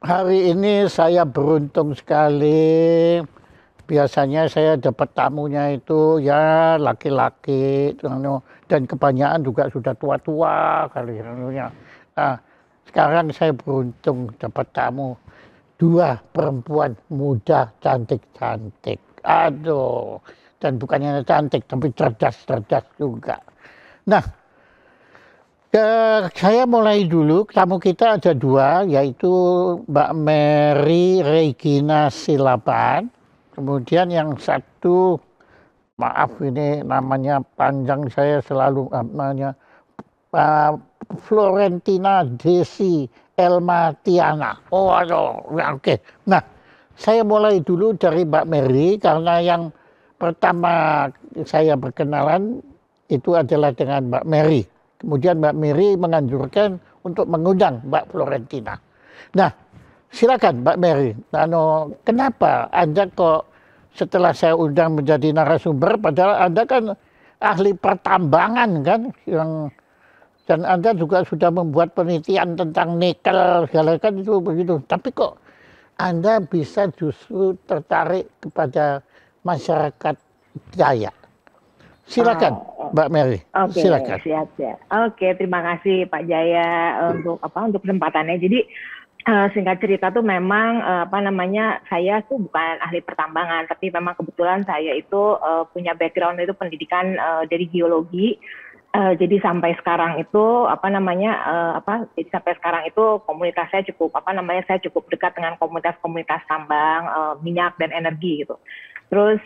Hari ini saya beruntung sekali. Biasanya saya dapat tamunya itu ya laki-laki, dan kebanyakan juga sudah tua-tua kali ya. Nah, sekarang saya beruntung dapat tamu dua perempuan muda cantik-cantik. Aduh, dan bukannya cantik tapi cerdas-cerdas juga. Nah, saya mulai dulu, tamu kita ada dua, yaitu Mbak Mary Regina Silaban. Kemudian yang satu, maaf ini namanya panjang, saya selalu namanya Florentina Desi Elmatiana. Oh, aduh, oke. Nah, saya mulai dulu dari Mbak Mary karena yang pertama saya berkenalan itu adalah dengan Mbak Mary. Kemudian Mbak Mary menganjurkan untuk mengundang Mbak Florentina. Nah, silakan Mbak Mary. Kenapa Anda kok setelah saya undang menjadi narasumber, padahal Anda kan ahli pertambangan kan, dan Anda juga sudah membuat penelitian tentang nikel segala kan itu begitu. Tapi kok Anda bisa justru tertarik kepada masyarakat Dayak? Silakan, Mbak Mary. Oke, Silakan. siap. Oke, terima kasih Pak Jaya untuk kesempatannya. Jadi singkat cerita tuh memang saya tuh bukan ahli pertambangan, tapi memang kebetulan saya itu punya background itu pendidikan dari geologi. Jadi sampai sekarang itu sampai sekarang itu komunitas saya saya cukup dekat dengan komunitas-komunitas tambang, minyak dan energi gitu. Terus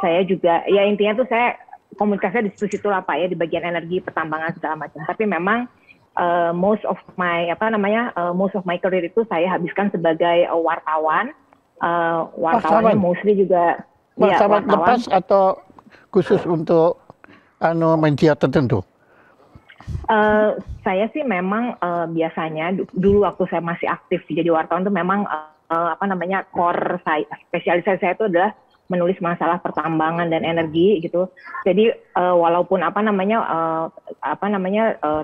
saya juga ya intinya tuh saya komunitasnya di situ-situ lah Pak ya, di bagian energi, pertambangan segala macam. Tapi memang most of my career itu saya habiskan sebagai wartawan. Wartawannya mostly juga wartawan lepas atau khusus untuk media tertentu? Saya sih memang biasanya dulu waktu saya masih aktif jadi wartawan tuh memang core spesialisasi saya itu adalah menulis masalah pertambangan dan energi gitu. Jadi walaupun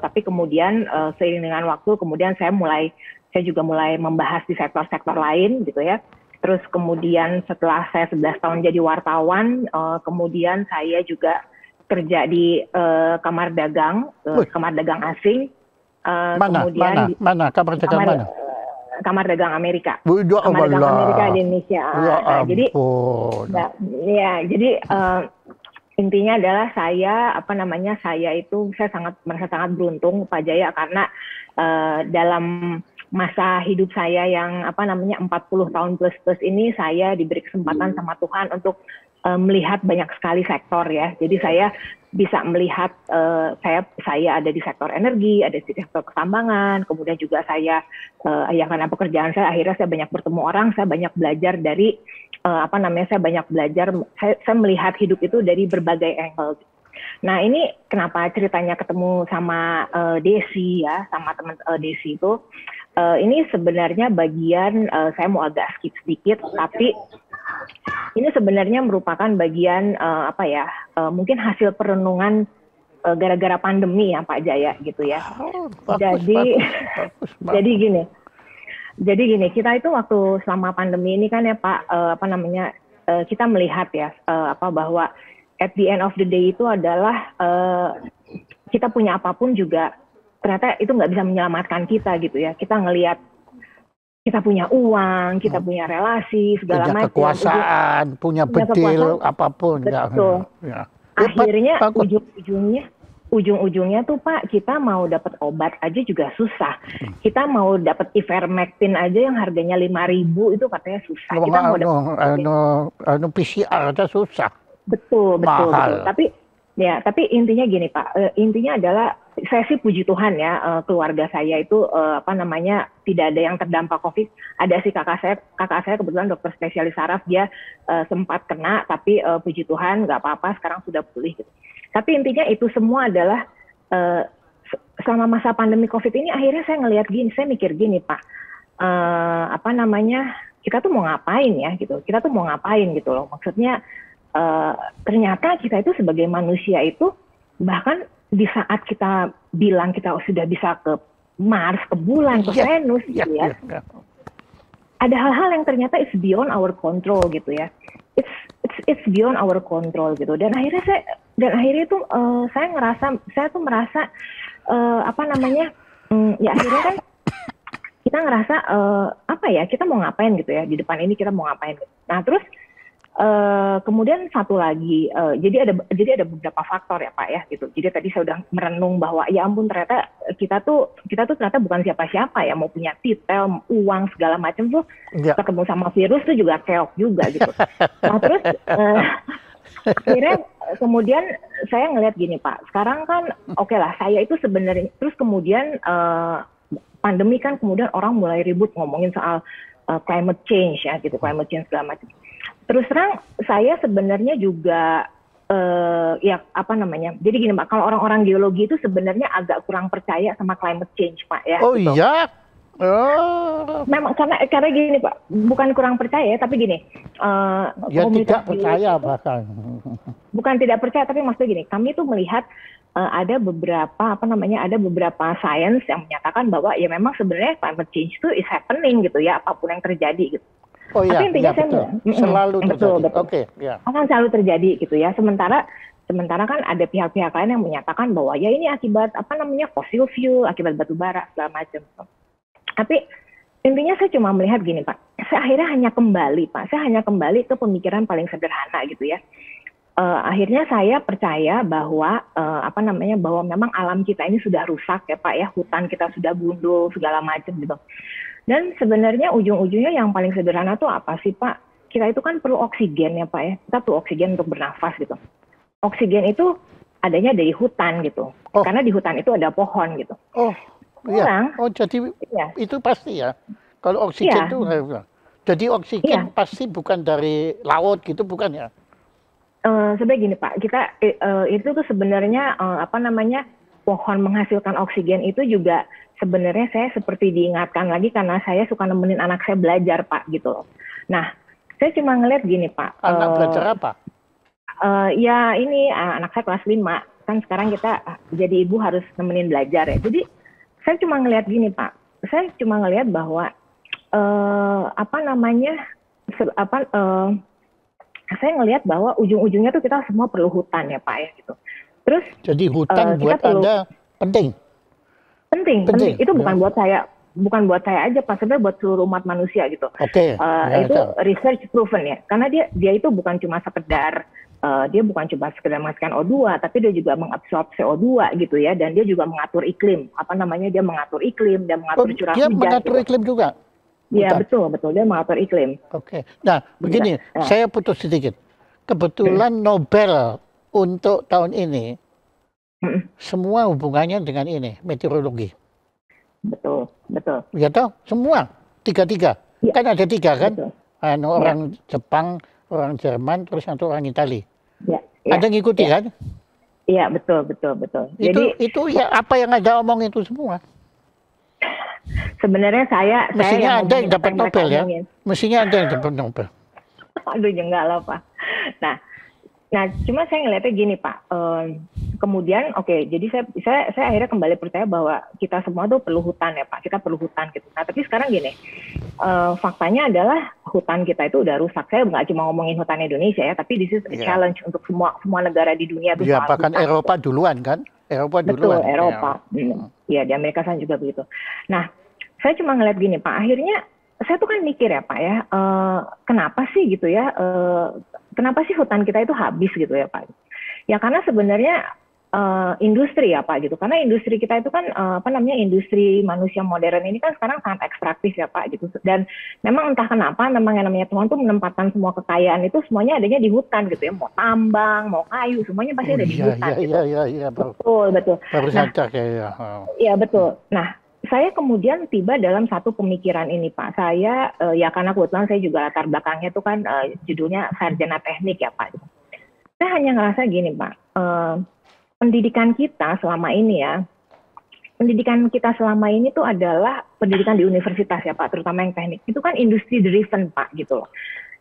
tapi kemudian seiring dengan waktu kemudian saya juga mulai membahas di sektor-sektor lain gitu ya. Terus kemudian setelah saya 11 tahun jadi wartawan, kemudian saya juga kerja di kamar dagang asing. Mana kamar dagang mana? Kamar dagang Amerika. Kamar dagang Amerika di Indonesia. Jadi intinya adalah saya merasa sangat beruntung Pak Jaya karena dalam masa hidup saya yang 40 tahun plus ini saya diberi kesempatan sama Tuhan untuk melihat banyak sekali sektor ya. Jadi saya bisa melihat saya ada di sektor energi, ada di sektor ketambangan, kemudian juga saya karena pekerjaan saya akhirnya saya banyak bertemu orang, saya banyak belajar dari saya melihat hidup itu dari berbagai angle. Nah, ini kenapa ceritanya ketemu sama Desi ya, sama teman Desi itu ini sebenarnya bagian saya mau agak skip sedikit tapi ini sebenarnya merupakan bagian mungkin hasil perenungan gara-gara pandemi ya Pak Jaya gitu ya. Jadi gini, kita itu waktu selama pandemi ini kan ya Pak kita melihat ya bahwa at the end of the day itu adalah kita punya apapun juga ternyata itu nggak bisa menyelamatkan kita gitu ya. Kita ngelihat kita punya uang, kita punya relasi, segala macam. Kekuasaan, punya bedil, apapun. Betul. Ya. Akhirnya ujung-ujungnya tuh Pak, kita mau dapat obat aja juga susah. Kita mau dapat ivermectin aja yang harganya 5.000 itu katanya susah. Kita mau dapat PCR aja susah. Betul. Tapi intinya gini Pak, intinya adalah saya sih puji Tuhan ya, keluarga saya itu tidak ada yang terdampak COVID. Ada sih kakak saya kebetulan dokter spesialis saraf, dia sempat kena, tapi puji Tuhan nggak apa-apa, sekarang sudah pulih. Gitu. Tapi intinya itu semua adalah selama masa pandemi COVID ini akhirnya saya mikir gini Pak, kita tuh mau ngapain ya gitu? Kita tuh mau ngapain gitu loh? Maksudnya ternyata kita itu sebagai manusia itu bahkan di saat kita bilang kita sudah bisa ke Mars, ke bulan, ke Venus gitu ya. Ada hal-hal yang ternyata it's beyond our control gitu ya. It's beyond our control gitu. Dan akhirnya itu saya tuh merasa apa namanya, ya akhirnya kan kita ngerasa apa ya, kita mau ngapain gitu ya, di depan ini kita mau ngapain gitu. Nah terus kemudian satu lagi, jadi ada beberapa faktor ya Pak ya gitu. Jadi tadi saya udah merenung bahwa ya ampun, ternyata kita tuh ternyata bukan siapa-siapa ya, mau punya titel, uang segala macam tuh, ketemu sama virus tuh juga keok juga gitu. Nah terus akhirnya kemudian saya ngelihat gini Pak, sekarang kan oke lah, saya itu sebenarnya, terus kemudian pandemi kan kemudian orang mulai ribut ngomongin soal climate change ya gitu, climate change segala macam. Terus terang saya sebenarnya juga ya apa namanya, jadi gini Pak, kalau orang-orang geologi itu sebenarnya agak kurang percaya sama climate change Pak ya. Oh gitu. Iya? Memang karena gini Pak, bukan kurang percaya tapi gini. Ya tidak percaya bahkan. Bukan tidak percaya, tapi maksudnya gini, kami tuh melihat ada beberapa ada beberapa sains yang menyatakan bahwa ya memang sebenarnya climate change itu is happening gitu ya, apapun yang terjadi gitu. Oh iya, tapi intinya selalu terjadi. Betul. Oke, ya. Akan selalu terjadi gitu ya. Sementara kan ada pihak-pihak lain yang menyatakan bahwa ya ini akibat fossil fuel, akibat batu bara segala macam. Tapi intinya saya cuma melihat gini Pak, saya akhirnya hanya kembali ke pemikiran paling sederhana gitu ya. Akhirnya saya percaya bahwa bahwa memang alam kita ini sudah rusak ya Pak ya, hutan kita sudah gundul segala macam gitu. Dan sebenarnya ujung-ujungnya yang paling sederhana tuh apa sih Pak? Kita itu kan perlu oksigen ya Pak ya, kita perlu oksigen untuk bernafas gitu. Oksigen itu adanya dari hutan gitu, karena di hutan itu ada pohon gitu. Iya. Jadi itu pasti ya. Kalau oksigen itu, jadi oksigen pasti bukan dari laut gitu, bukan ya? Sebenarnya gini Pak, kita itu tuh sebenarnya pohon menghasilkan oksigen itu juga sebenarnya saya seperti diingatkan lagi karena saya suka nemenin anak saya belajar Pak gitu loh. Nah, saya cuma ngeliat gini Pak. Anak belajar apa? Ya ini anak saya kelas 5, kan sekarang kita jadi ibu harus nemenin belajar ya. Jadi saya cuma ngeliat gini Pak, saya cuma ngeliat bahwa saya ngelihat bahwa ujung-ujungnya tuh kita semua perlu hutan ya Pak ya gitu. Terus jadi hutan buat Anda penting. Itu bukan buat saya aja Pak, sebenarnya buat seluruh umat manusia gitu. Itu research proven ya, karena dia itu bukan cuma sekedar menghasilkan O2, tapi dia juga mengabsorb CO2 gitu ya, dan dia juga mengatur iklim. Dia mengatur iklim dan mengatur curah hujan. Dia mengatur iklim juga. Iya betul, dia mengatur iklim. Nah begini, saya putus sedikit. Kebetulan Nobel untuk tahun ini semua hubungannya dengan ini, meteorologi. Betul. Ya toh, semua tiga. Ya. Kan ada 3 kan? Orang Jepang, orang Jerman, terus orang Itali. Ya. Ada ngikuti kan? Iya betul. Itu ya apa yang Anda omong itu semua. Sebenarnya mestinya Anda yang dapat Nobel ya. Mestinya Anda yang dapat Nobel. Aduh, ya enggak lah Pak. Nah, cuma saya ngeliatnya gini Pak. Kemudian jadi saya akhirnya kembali percaya bahwa kita semua tuh perlu hutan ya Pak. Kita perlu hutan gitu. Nah, tapi sekarang gini, faktanya adalah hutan kita itu udah rusak. Saya nggak cuma ngomongin hutan Indonesia ya, tapi this is a challenge untuk semua negara di dunia. Ya, bahkan Eropa duluan kan? Betul, Eropa. Ya, di Amerika sana juga begitu. Nah, saya cuma ngeliat gini Pak, akhirnya saya tuh kan mikir ya Pak ya, kenapa sih gitu ya, kenapa sih hutan kita itu habis gitu ya Pak? Ya karena sebenarnya industri ya Pak gitu, karena industri kita itu kan industri manusia modern ini kan sekarang sangat ekstraktif ya Pak gitu, dan memang entah kenapa memang yang namanya Tuhan tuh menempatkan semua kekayaan itu semuanya adanya di hutan gitu ya, mau tambang, mau kayu, semuanya pasti ada di hutan. Iya, betul. Baru sadar ya. Iya betul. Nah, saya kemudian tiba dalam satu pemikiran ini Pak. Saya ya karena kebetulan saya juga latar belakangnya itu kan judulnya sarjana teknik ya Pak. Saya hanya ngerasa gini Pak, pendidikan kita selama ini tuh adalah pendidikan di universitas ya Pak, terutama yang teknik. Itu kan industry driven Pak gitu loh.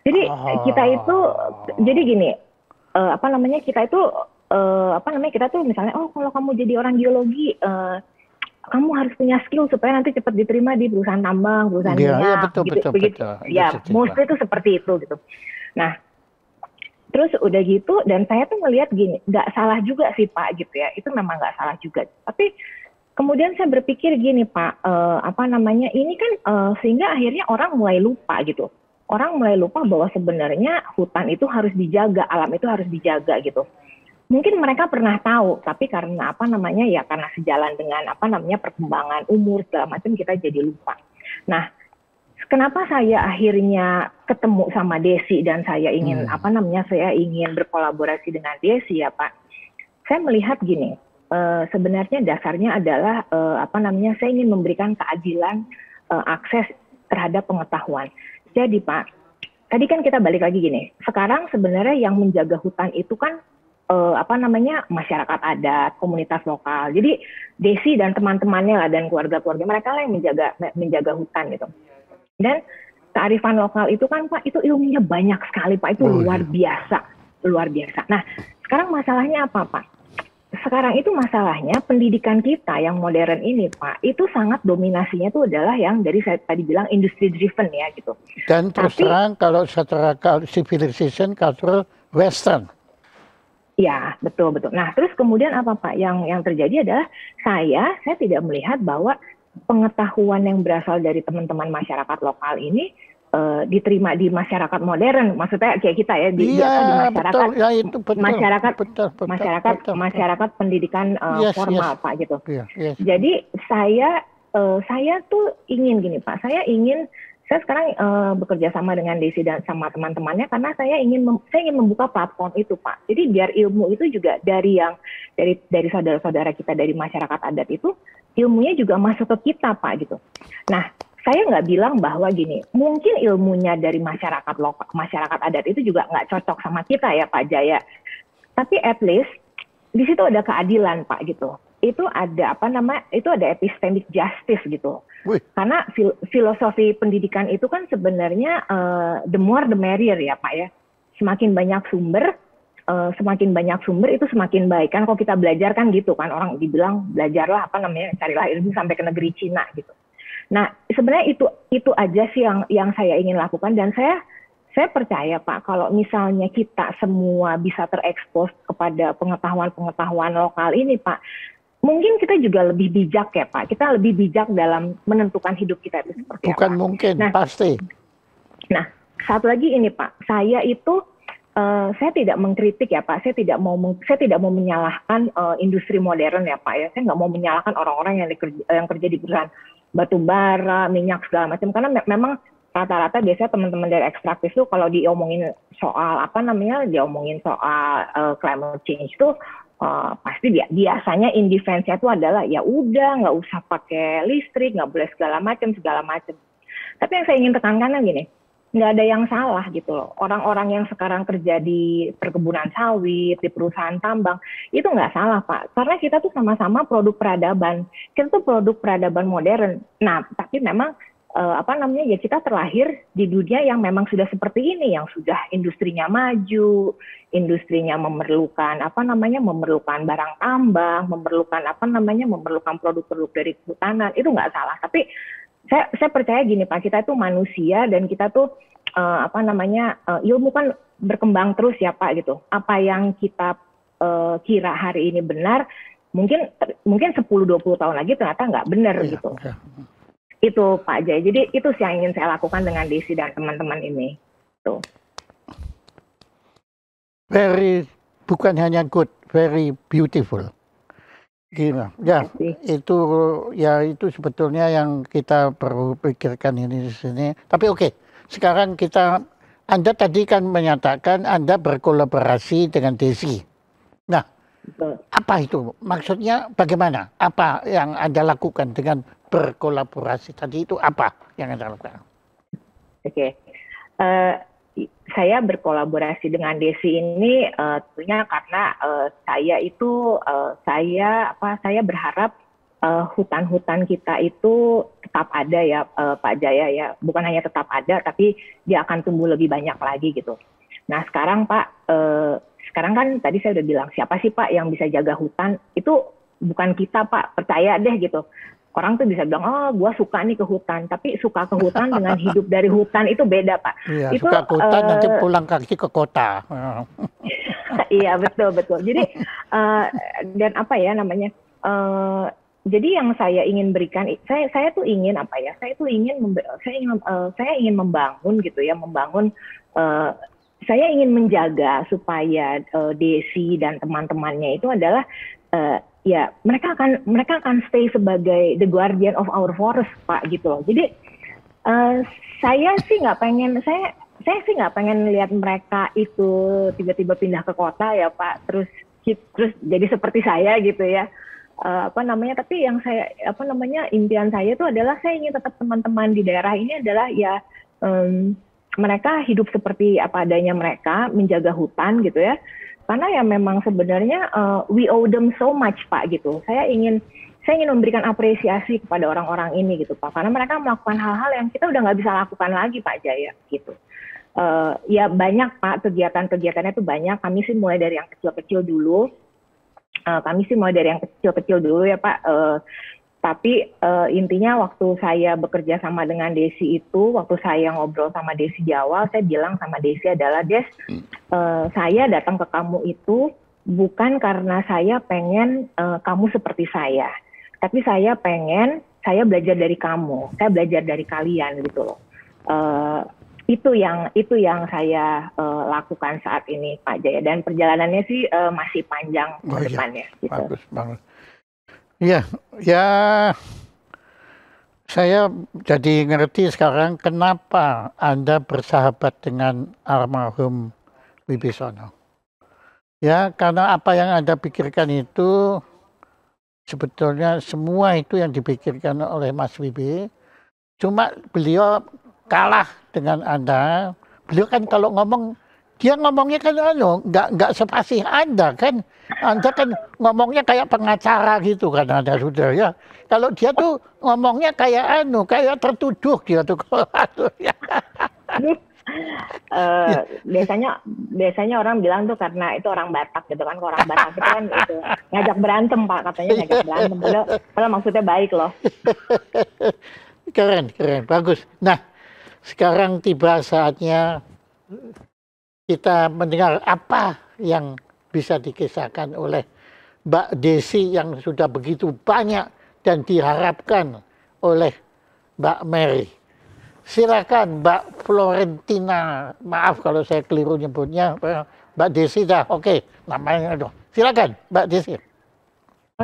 Jadi kita itu jadi gini, kita tuh misalnya kalau kamu jadi orang geologi kamu harus punya skill supaya nanti cepat diterima di perusahaan tambang, perusahaan Iya, iya minyak, betul, gitu, betul, begitu. betul. Itu Ya, setuju, Pak. mostly itu seperti itu gitu. Nah, terus udah gitu, dan saya tuh ngelihat gini, nggak salah juga sih Pak gitu ya, itu memang nggak salah juga. Tapi kemudian saya berpikir gini Pak, apa namanya, ini kan sehingga akhirnya orang mulai lupa gitu. Orang mulai lupa bahwa sebenarnya hutan itu harus dijaga, alam itu harus dijaga gitu. Mungkin mereka pernah tahu, tapi karena apa namanya ya, karena sejalan dengan apa namanya perkembangan umur segala macam, kita jadi lupa. Nah, kenapa saya akhirnya ketemu sama Desi dan saya ingin apa namanya, saya ingin berkolaborasi dengan Desi ya Pak. Saya melihat gini, sebenarnya dasarnya adalah apa namanya, saya ingin memberikan keadilan akses terhadap pengetahuan. Jadi Pak, tadi kan kita balik lagi gini, sekarang sebenarnya yang menjaga hutan itu kan apa namanya, masyarakat adat, komunitas lokal. Jadi Desi dan teman-temannya lah dan keluarga-keluarga mereka lah yang menjaga hutan gitu. Dan kearifan lokal itu kan Pak, itu ilmunya banyak sekali Pak, itu luar biasa, luar biasa. Nah, sekarang masalahnya apa Pak? Sekarang itu masalahnya pendidikan kita yang modern ini Pak, itu sangat dominasinya itu adalah yang dari saya tadi bilang industry driven ya gitu. Dan terus terang kalau secara civilization, cultural, western. Ya, betul betul. Nah, terus kemudian apa Pak? Yang terjadi adalah saya tidak melihat bahwa pengetahuan yang berasal dari teman-teman masyarakat lokal ini diterima di masyarakat modern. Maksudnya kayak kita ya di masyarakat, betul. Ya, itu betul. Masyarakat pendidikan formal Pak gitu. Yes. Jadi saya tuh ingin gini Pak. Saya sekarang bekerja sama dengan Desi dan sama teman-temannya karena saya ingin membuka platform itu Pak. Jadi biar ilmu itu juga dari saudara-saudara kita dari masyarakat adat itu, ilmunya juga masuk ke kita Pak gitu. Nah, saya nggak bilang bahwa gini, mungkin ilmunya dari masyarakat lokal, masyarakat adat itu juga nggak cocok sama kita ya Pak Jaya. Tapi at least di situ ada keadilan Pak gitu. Itu ada epistemic justice gitu. Karena filosofi pendidikan itu kan sebenarnya the more the merrier ya Pak ya. Semakin banyak sumber itu semakin baik kan. Kalau kita belajar kan gitu kan, orang dibilang belajarlah carilah ilmu sampai ke negeri Cina gitu. Nah sebenarnya itu aja sih yang saya ingin lakukan, dan saya percaya Pak, kalau misalnya kita semua bisa terekspos kepada pengetahuan lokal ini Pak, mungkin kita juga lebih bijak ya Pak. Kita lebih bijak dalam menentukan hidup kita itu seperti apa. Bukan mungkin, pasti. Nah, satu lagi ini Pak, saya tidak mengkritik ya Pak. Saya tidak mau menyalahkan industri modern ya Pak ya. Saya nggak mau menyalahkan orang-orang yang kerja di perusahaan batu bara, minyak segala macam. Karena memang rata-rata biasanya teman-teman dari ekstraktif itu kalau diomongin soal climate change itu pasti biasanya in defense-nya itu adalah ya udah nggak usah pakai listrik, nggak boleh segala macam. Tapi yang saya ingin tekankan gini, nggak ada yang salah gitu loh. Orang-orang yang sekarang kerja di perkebunan sawit, di perusahaan tambang, itu nggak salah Pak. Karena kita tuh sama-sama produk peradaban. Kita tuh produk peradaban modern. Nah, tapi memang ya kita terlahir di dunia yang memang sudah seperti ini, yang sudah industrinya maju, industrinya memerlukan barang tambang, memerlukan produk-produk dari kehutanan. Itu nggak salah. Tapi saya percaya gini Pak, kita itu manusia dan kita tuh ilmu kan berkembang terus ya Pak gitu. Apa yang kita kira hari ini benar, mungkin 10-20 tahun lagi ternyata nggak benar gitu. Ya. Itu Pak Jaya. Jadi itu sih yang ingin saya lakukan dengan Desi dan teman-teman ini. Tuh. Bukan hanya good, very beautiful. Gimana? Ya, itu sebetulnya yang kita perlu pikirkan ini di sini. Tapi oke, sekarang Anda tadi kan menyatakan Anda berkolaborasi dengan Desi. Nah, apa itu? Maksudnya bagaimana? Apa yang Anda lakukan dengan berkolaborasi tadi itu, apa yang Anda lakukan? Oke. Saya berkolaborasi dengan Desi ini tentunya karena saya berharap hutan-hutan kita itu tetap ada ya Pak Jaya ya, bukan hanya tetap ada tapi dia akan tumbuh lebih banyak lagi gitu. Nah sekarang Pak, sekarang kan tadi saya udah bilang siapa sih Pak yang bisa jaga hutan, itu bukan kita Pak, percaya deh gitu. Orang tuh bisa bilang, oh gue suka nih ke hutan, tapi suka ke hutan dengan hidup dari hutan itu beda Pak. Iya, Itu suka ke hutan nanti pulang kaki ke kota. iya betul. Jadi dan apa ya namanya? Jadi yang saya ingin berikan, saya tuh ingin apa ya? Saya ingin membangun gitu ya, saya ingin menjaga supaya Desi dan teman-temannya itu adalah ya mereka akan stay sebagai the guardian of our forest Pak gitu loh. Jadi saya sih nggak pengen lihat mereka itu tiba-tiba pindah ke kota ya Pak, terus jadi seperti saya gitu ya. Tapi yang impian saya itu adalah saya ingin tetap teman-teman di daerah ini adalah ya mereka hidup seperti apa adanya mereka, menjaga hutan gitu ya. Karena ya memang sebenarnya we owe them so much Pak gitu. Saya ingin memberikan apresiasi kepada orang-orang ini gitu Pak. Karena mereka melakukan hal-hal yang kita udah nggak bisa lakukan lagi Pak Jaya gitu. Ya banyak Pak kegiatan-kegiatannya itu banyak. Kami sih mulai dari yang kecil-kecil dulu. Ya Pak. Tapi intinya waktu saya bekerja sama dengan Desi itu, waktu saya ngobrol sama Desi di awal, saya bilang sama Desi adalah, Des, saya datang ke kamu itu bukan karena saya pengen kamu seperti saya, tapi saya belajar dari kamu, saya belajar dari kalian gitu loh. Itu yang saya lakukan saat ini Pak Jaya, dan perjalanannya sih masih panjang ke depannya. Gitu. Bagus banget. Ya, saya jadi ngerti sekarang kenapa Anda bersahabat dengan almarhum Wibisono. Ya, karena apa yang Anda pikirkan itu sebetulnya semua itu yang dipikirkan oleh Mas Wibi. Cuma beliau kalah dengan Anda. Beliau kan kalau ngomong, dia ngomongnya kan nggak sepasih Anda kan. Anda kan ngomongnya kayak pengacara gitu kan Anda sudah ya. Kalau dia tuh ngomongnya kayak tertuduh dia tuh ya. Biasanya orang bilang tuh karena itu orang Batak gitu kan. Orang Batak itu kan itu ngajak berantem Pak, katanya ngajak berantem. Padahal maksudnya baik loh. Keren, bagus. Nah, sekarang tiba saatnya kita mendengar apa yang bisa dikisahkan oleh Mbak Desi yang sudah begitu banyak dan diharapkan oleh Mbak Mary. Silakan Mbak Florentina, maaf kalau saya keliru nyebutnya, Mbak Desi dah, oke, namanya dong. Silakan Mbak Desi.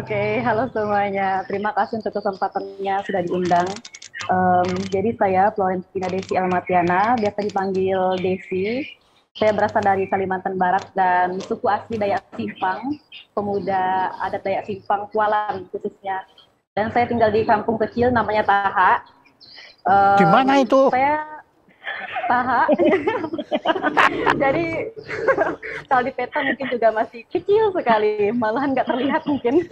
Oke, halo semuanya. Terima kasih untuk kesempatannya sudah diundang. Jadi saya Florentina Desi Almatiana, biasa dipanggil Desi. Saya berasal dari Kalimantan Barat dan suku asli Dayak Simpang, pemuda adat Dayak Simpang, Kualan khususnya. Dan saya tinggal di kampung kecil namanya Taha. Di mana itu? Saya Taha. Jadi kalau di peta mungkin juga masih kecil sekali, malahan nggak terlihat mungkin.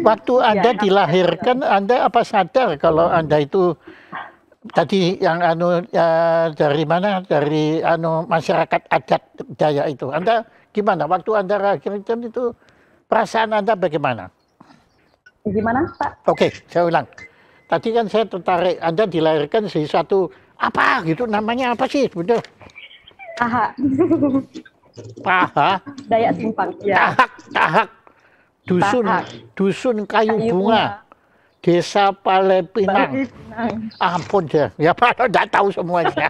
Waktu Anda dilahirkan, Anda apa sadar kalau Anda itu tadi yang dari mana? Dari masyarakat adat Dayak itu. Anda gimana? Waktu Anda lahirkan itu perasaan Anda bagaimana? Gimana, Pak? Oke, saya ulang. Tadi kan saya tertarik, Anda dilahirkan dari satu apa gitu, namanya apa sih? Betul? Taha. Taha. Dayak Simpang. Ya. Tahak. Dusun kayu bunga. Desa Palepinang. Ampun ya Pak, tidak tahu semuanya.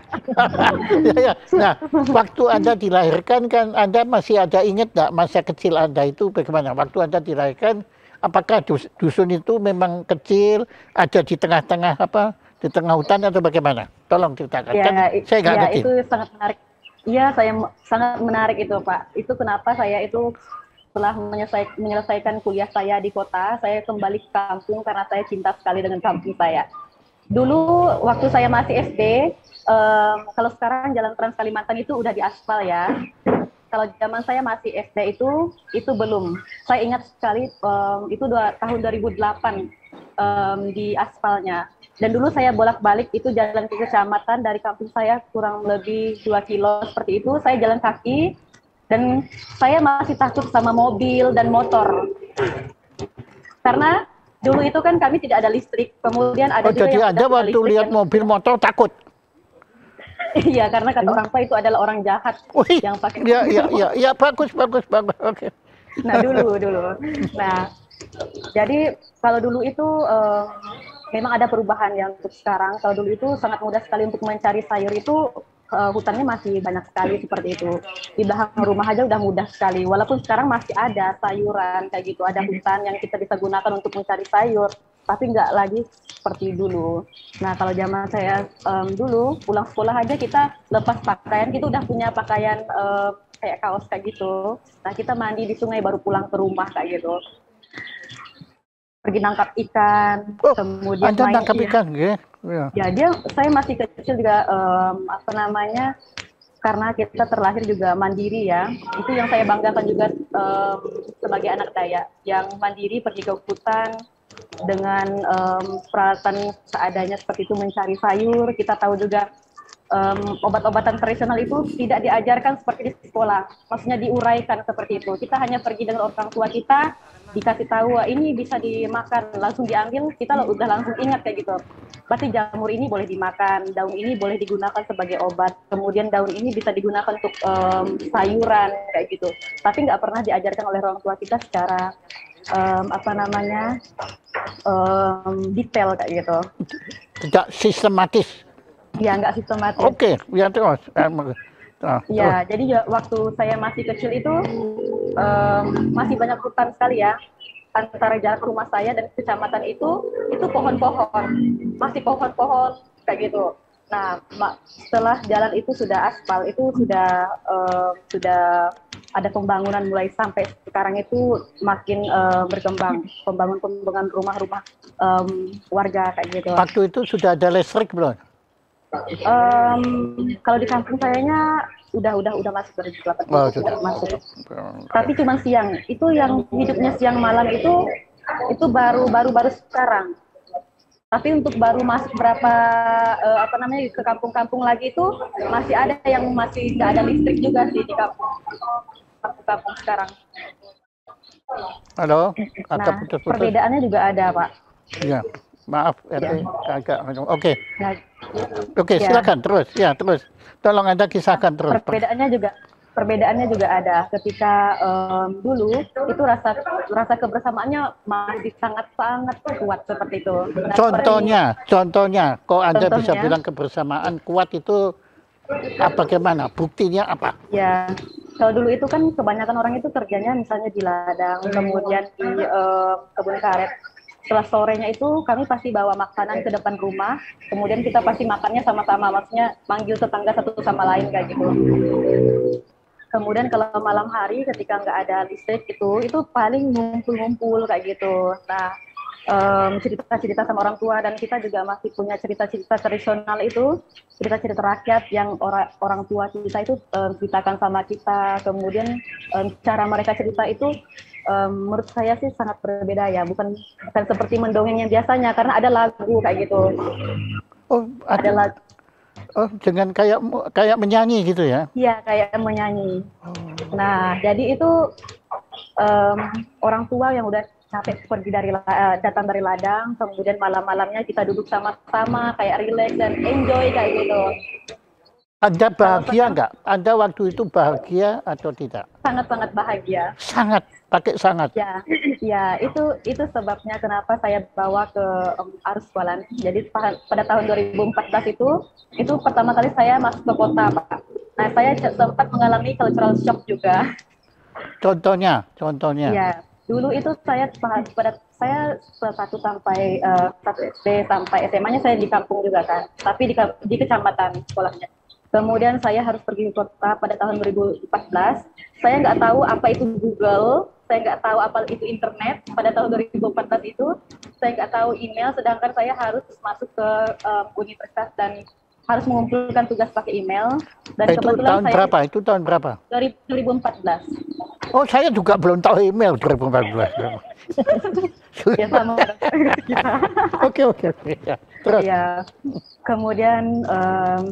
Ya. Nah, waktu Anda dilahirkan kan Anda masih ada ingat nggak masa kecil Anda itu bagaimana? Waktu Anda dilahirkan, apakah dusun itu memang kecil, ada di tengah-tengah di tengah hutan atau bagaimana? Tolong ceritakan. Ya, kan saya nggak ngerti. Itu sangat menarik. Iya, saya sangat menarik itu Pak. Itu kenapa saya itu setelah menyelesaikan kuliah saya di kota, saya kembali ke kampung karena saya cinta sekali dengan kampung saya. Dulu waktu saya masih SD, kalau sekarang jalan Trans Kalimantan itu udah diaspal ya. Kalau zaman saya masih SD itu belum. Saya ingat sekali itu tahun 2008 di aspalnya. Dan dulu saya bolak-balik itu jalan ke kecamatan dari kampung saya kurang lebih 2 kilo seperti itu. Saya jalan kaki Dan saya masih takut sama mobil dan motor. Karena dulu itu kan kami tidak ada listrik. Kemudian ada juga jadi yang Anda sudah waktu listrik lihat mobil motor takut? Iya, karena kata orang tua itu adalah orang jahat Wih, yang pakai ya, bagus. Oke. Nah, dulu. Nah, jadi kalau dulu itu memang ada perubahan yang untuk sekarang. Kalau dulu itu sangat mudah sekali untuk mencari sayur itu, hutannya masih banyak sekali seperti itu. Di belakang rumah aja udah mudah sekali. Walaupun sekarang masih ada sayuran kayak gitu, ada hutan yang kita bisa gunakan untuk mencari sayur, tapi nggak lagi seperti dulu. Nah, kalau zaman saya dulu pulang sekolah aja kita lepas pakaian, kita udah punya pakaian kayak kaos kayak gitu. Nah, kita mandi di sungai baru pulang ke rumah kayak gitu. Pergi nangkap ikan, Oh, kemudian Anda main nangkap ikan, ya? Ya, saya masih kecil juga karena kita terlahir juga mandiri ya. Itu yang saya banggakan juga sebagai anak Dayak yang mandiri pergi ke hutan dengan peralatan seadanya seperti itu mencari sayur. Kita tahu juga obat-obatan tradisional itu tidak diajarkan seperti di sekolah, maksudnya diuraikan seperti itu. Kita hanya pergi dengan orang tua kita, dikasih tahu ini bisa dimakan, langsung diambil, kita udah langsung ingat kayak gitu. Berarti jamur ini boleh dimakan, daun ini boleh digunakan sebagai obat, kemudian daun ini bisa digunakan untuk sayuran kayak gitu. Tapi nggak pernah diajarkan oleh orang tua kita secara detail kayak gitu. Tidak sistematis. Ya, nggak sistematis. Oke, ya terus. Ya, jadi waktu saya masih kecil itu masih banyak hutan sekali ya. Antara jarak rumah saya dan kecamatan itu pohon-pohon, masih pohon-pohon kayak gitu. Nah, setelah jalan itu sudah aspal, itu sudah ada pembangunan mulai sampai sekarang itu makin berkembang, pembangunan rumah-rumah warga kayak gitu. Waktu itu sudah ada listrik belum? Kalau di kampung sayanya udah masuk 2008 sudah masuk. Tapi cuma siang. Itu yang hidupnya siang malam itu baru sekarang. Tapi untuk baru masuk berapa ke kampung-kampung lagi itu masih ada yang masih nggak ada listrik juga sih di kampung sekarang. Halo, nah, perbedaannya juga ada, Pak. Ya. Maaf, agak. Oke. Nah, Oke, silakan terus. Ya, terus. Tolong Anda kisahkan terus. Perbedaannya juga ada. Ketika dulu itu rasa kebersamaannya masih sangat kuat seperti itu. Nah, contohnya, kok Anda bisa bilang kebersamaan kuat itu bagaimana? Buktinya apa? Ya, kalau dulu itu kan kebanyakan orang itu kerjanya misalnya di ladang, kemudian di kebun karet. Setelah sorenya itu kami pasti bawa makanan ke depan rumah, kemudian kita pasti makannya sama-sama, maksudnya manggil tetangga satu sama lain kayak gitu. Kemudian kalau malam hari ketika nggak ada listrik itu paling ngumpul-ngumpul kayak gitu. Nah, cerita-cerita sama orang tua, dan kita juga masih punya cerita-cerita tradisional itu, cerita-cerita rakyat yang orang tua kita itu ceritakan sama kita. Kemudian cara mereka cerita itu menurut saya sih sangat berbeda ya, bukan seperti mendongeng yang biasanya, karena ada lagu kayak gitu. Oh, ada lagu. Oh, dengan kayak menyanyi gitu ya? Iya, kayak menyanyi. Nah, jadi itu orang tua yang udah capek pergi datang dari ladang, kemudian malam-malamnya kita duduk sama-sama kayak relax dan enjoy kayak gitu. Anda bahagia nggak? Anda waktu itu bahagia atau tidak? Sangat-sangat bahagia. Sangat, pakai sangat. Ya, itu sebabnya kenapa saya bawa ke Arus Kualan. Jadi pada tahun 2014 itu pertama kali saya masuk ke kota, Pak. Nah, saya sempat mengalami cultural shock juga. Contohnya? Ya, dulu itu saya 1 sampai 1 SD sampai SMA-nya saya di kampung juga kan, tapi di kecamatan sekolahnya. Kemudian saya harus pergi ke kota pada tahun 2014. Saya nggak tahu apa itu Google, saya nggak tahu apa itu internet. Pada tahun 2014 itu, saya nggak tahu email, sedangkan saya harus masuk ke universitas dan harus mengumpulkan tugas pakai email. Dan itu tahun berapa? Itu tahun berapa? 2014. Oh, saya juga belum tahu email 2014. Ya, sama. Oke. Ya, terus. Ya. Kemudian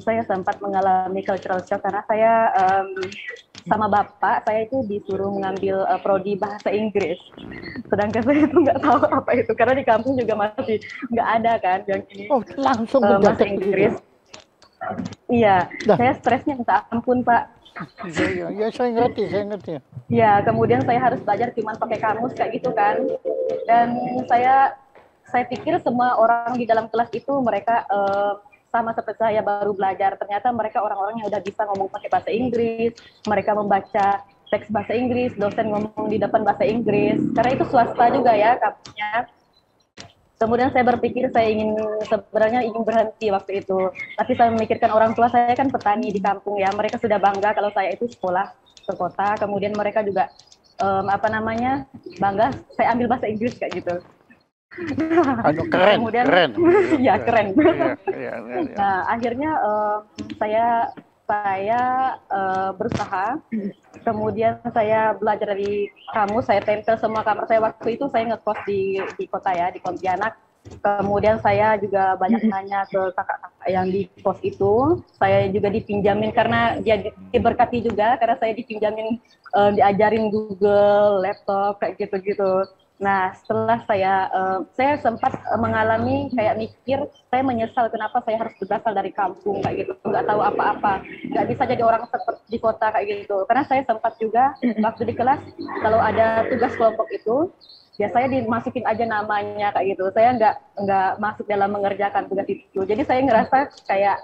saya sempat mengalami cultural shock karena saya sama bapak saya itu disuruh mengambil prodi bahasa Inggris. Sedangkan saya itu nggak tahu apa itu karena di kampung juga masih nggak ada kan yang ini Oh, langsung bahasa mendadak Inggris. begitu. Iya, Nah. saya stresnya minta ampun Pak. Ya, saya ngerti. Ya, kemudian saya harus belajar cuma pakai kamus kayak gitu kan. Dan saya pikir semua orang di dalam kelas itu mereka sama seperti saya baru belajar. Ternyata mereka orang-orang yang udah bisa ngomong pakai bahasa Inggris, mereka membaca teks bahasa Inggris, dosen ngomong di depan bahasa Inggris. Karena itu swasta juga ya kampusnya. Kemudian saya berpikir sebenarnya ingin berhenti waktu itu. Tapi saya memikirkan orang tua saya kan petani di kampung ya. Mereka sudah bangga kalau saya itu sekolah ke kota. Kemudian mereka juga bangga saya ambil bahasa Inggris kayak gitu. Keren. Kemudian, keren. Ya keren. Ya. Nah akhirnya saya berusaha. Kemudian saya belajar dari kamus, saya tempel semua kamar saya. Waktu itu saya ngekos di kota ya, di Pontianak. Kemudian saya juga banyak nanya ke kakak-kakak yang di kos itu. Saya juga dipinjamin karena dia diberkati juga karena saya dipinjamin diajarin Google, laptop kayak gitu-gitu. Nah, setelah saya sempat mengalami kayak mikir, saya menyesal kenapa saya harus berasal dari kampung kayak gitu, nggak tahu apa-apa, nggak bisa jadi orang seperti di kota kayak gitu. Karena saya sempat juga waktu di kelas, kalau ada tugas kelompok itu, ya saya dimasukin aja namanya kayak gitu. Saya nggak masuk dalam mengerjakan tugas itu. Jadi saya ngerasa kayak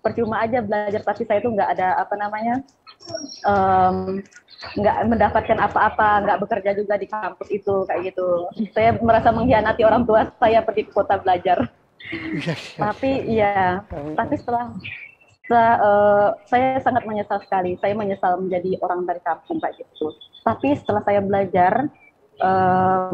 percuma aja belajar, tapi saya itu nggak ada nggak mendapatkan apa-apa, nggak bekerja juga di kampus itu kayak gitu. Saya merasa mengkhianati orang tua saya pergi ke kota belajar. Tapi setelah saya sangat menyesal sekali. Saya menyesal menjadi orang dari kampung kayak gitu. Tapi setelah saya belajar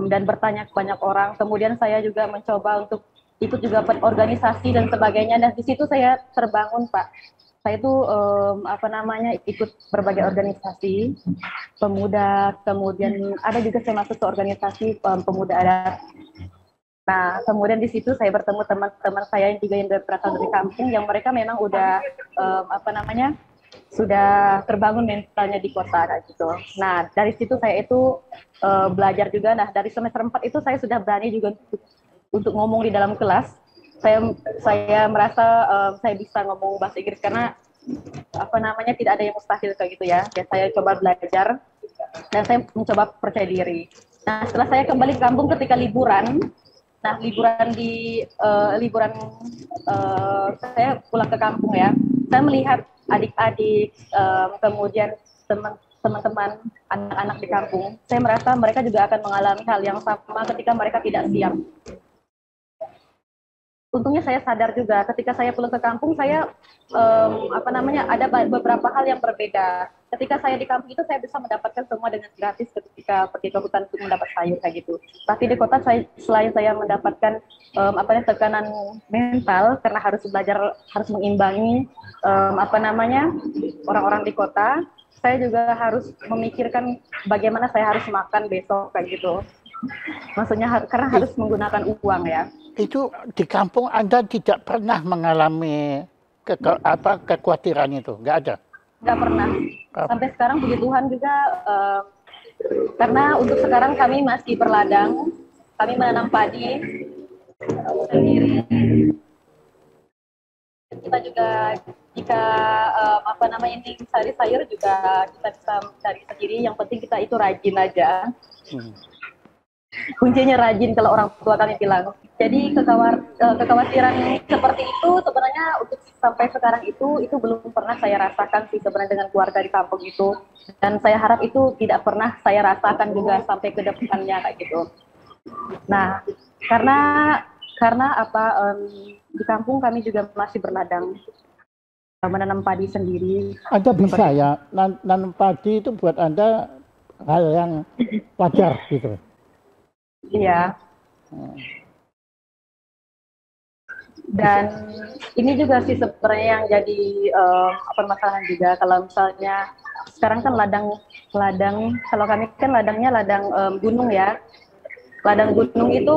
dan bertanya ke banyak orang, kemudian saya juga mencoba untuk ikut juga organisasi dan sebagainya. Dan di situ saya terbangun, Pak. Saya itu ikut berbagai organisasi pemuda, kemudian ada juga saya masuk ke organisasi pemuda adat. Nah, kemudian di situ saya bertemu teman-teman saya yang juga yang berasal dari kampung, yang mereka memang udah sudah terbangun mentalnya di kota kayak gitu. Nah, dari situ saya itu belajar juga. Nah, dari semester 4 itu saya sudah berani juga untuk ngomong di dalam kelas. Saya merasa saya bisa ngomong bahasa Inggris karena tidak ada yang mustahil kayak gitu ya. Dan saya coba belajar dan saya mencoba percaya diri. Nah, setelah saya kembali ke kampung ketika liburan, saya pulang ke kampung ya. Saya melihat adik-adik, kemudian teman-teman anak-anak di kampung. Saya merasa mereka juga akan mengalami hal yang sama ketika mereka tidak siap. Untungnya saya sadar juga ketika saya pulang ke kampung saya ada beberapa hal yang berbeda. Ketika saya di kampung itu saya bisa mendapatkan semua dengan gratis ketika pergi ke hutan untuk mendapat sayur kayak gitu. Tapi di kota selain saya mendapatkan tekanan mental karena harus belajar, harus mengimbangi orang-orang di kota, saya juga harus memikirkan bagaimana saya harus makan besok kayak gitu. Maksudnya karena harus menggunakan uang ya. Itu di kampung Anda tidak pernah mengalami kekhawatiran itu, nggak ada? Nggak pernah. Sampai sekarang puji Tuhan juga, karena untuk sekarang kami masih berladang, kami menanam padi sendiri. Kita juga jika ini cari sayur juga kita bisa cari sendiri. Yang penting kita itu rajin aja. Kuncinya rajin kalau orang tua kami bilang. Jadi kekhawatiran seperti itu sebenarnya untuk sampai sekarang itu belum pernah saya rasakan sih sebenarnya dengan keluarga di kampung itu. Dan saya harap itu tidak pernah saya rasakan juga sampai ke depannya kayak gitu. Nah, karena di kampung kami juga masih berladang, menanam padi sendiri. Anda bisa ya, nanam padi itu buat Anda hal yang wajar gitu. Iya. Dan ini juga sih sebenarnya yang jadi permasalahan juga kalau misalnya sekarang kan ladang kalau kami kan ladangnya ladang gunung ya. Ladang gunung itu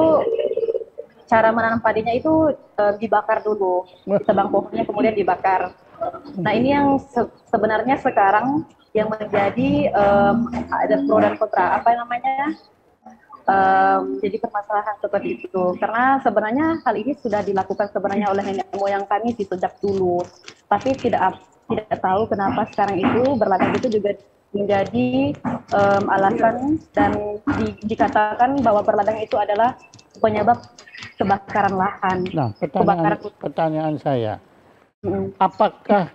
cara menanam padinya itu dibakar dulu, tebang pohonnya kemudian dibakar. Nah ini yang sebenarnya sekarang yang menjadi ada pro dan kontra apa namanya jadi permasalahan seperti itu. Karena sebenarnya hal ini sudah dilakukan sebenarnya oleh nenek moyang kami sejak dulu, tapi tidak tahu kenapa sekarang itu berladang itu juga menjadi alasan dan dikatakan bahwa berladang itu adalah penyebab kebakaran lahan. Nah, pertanyaan saya, apakah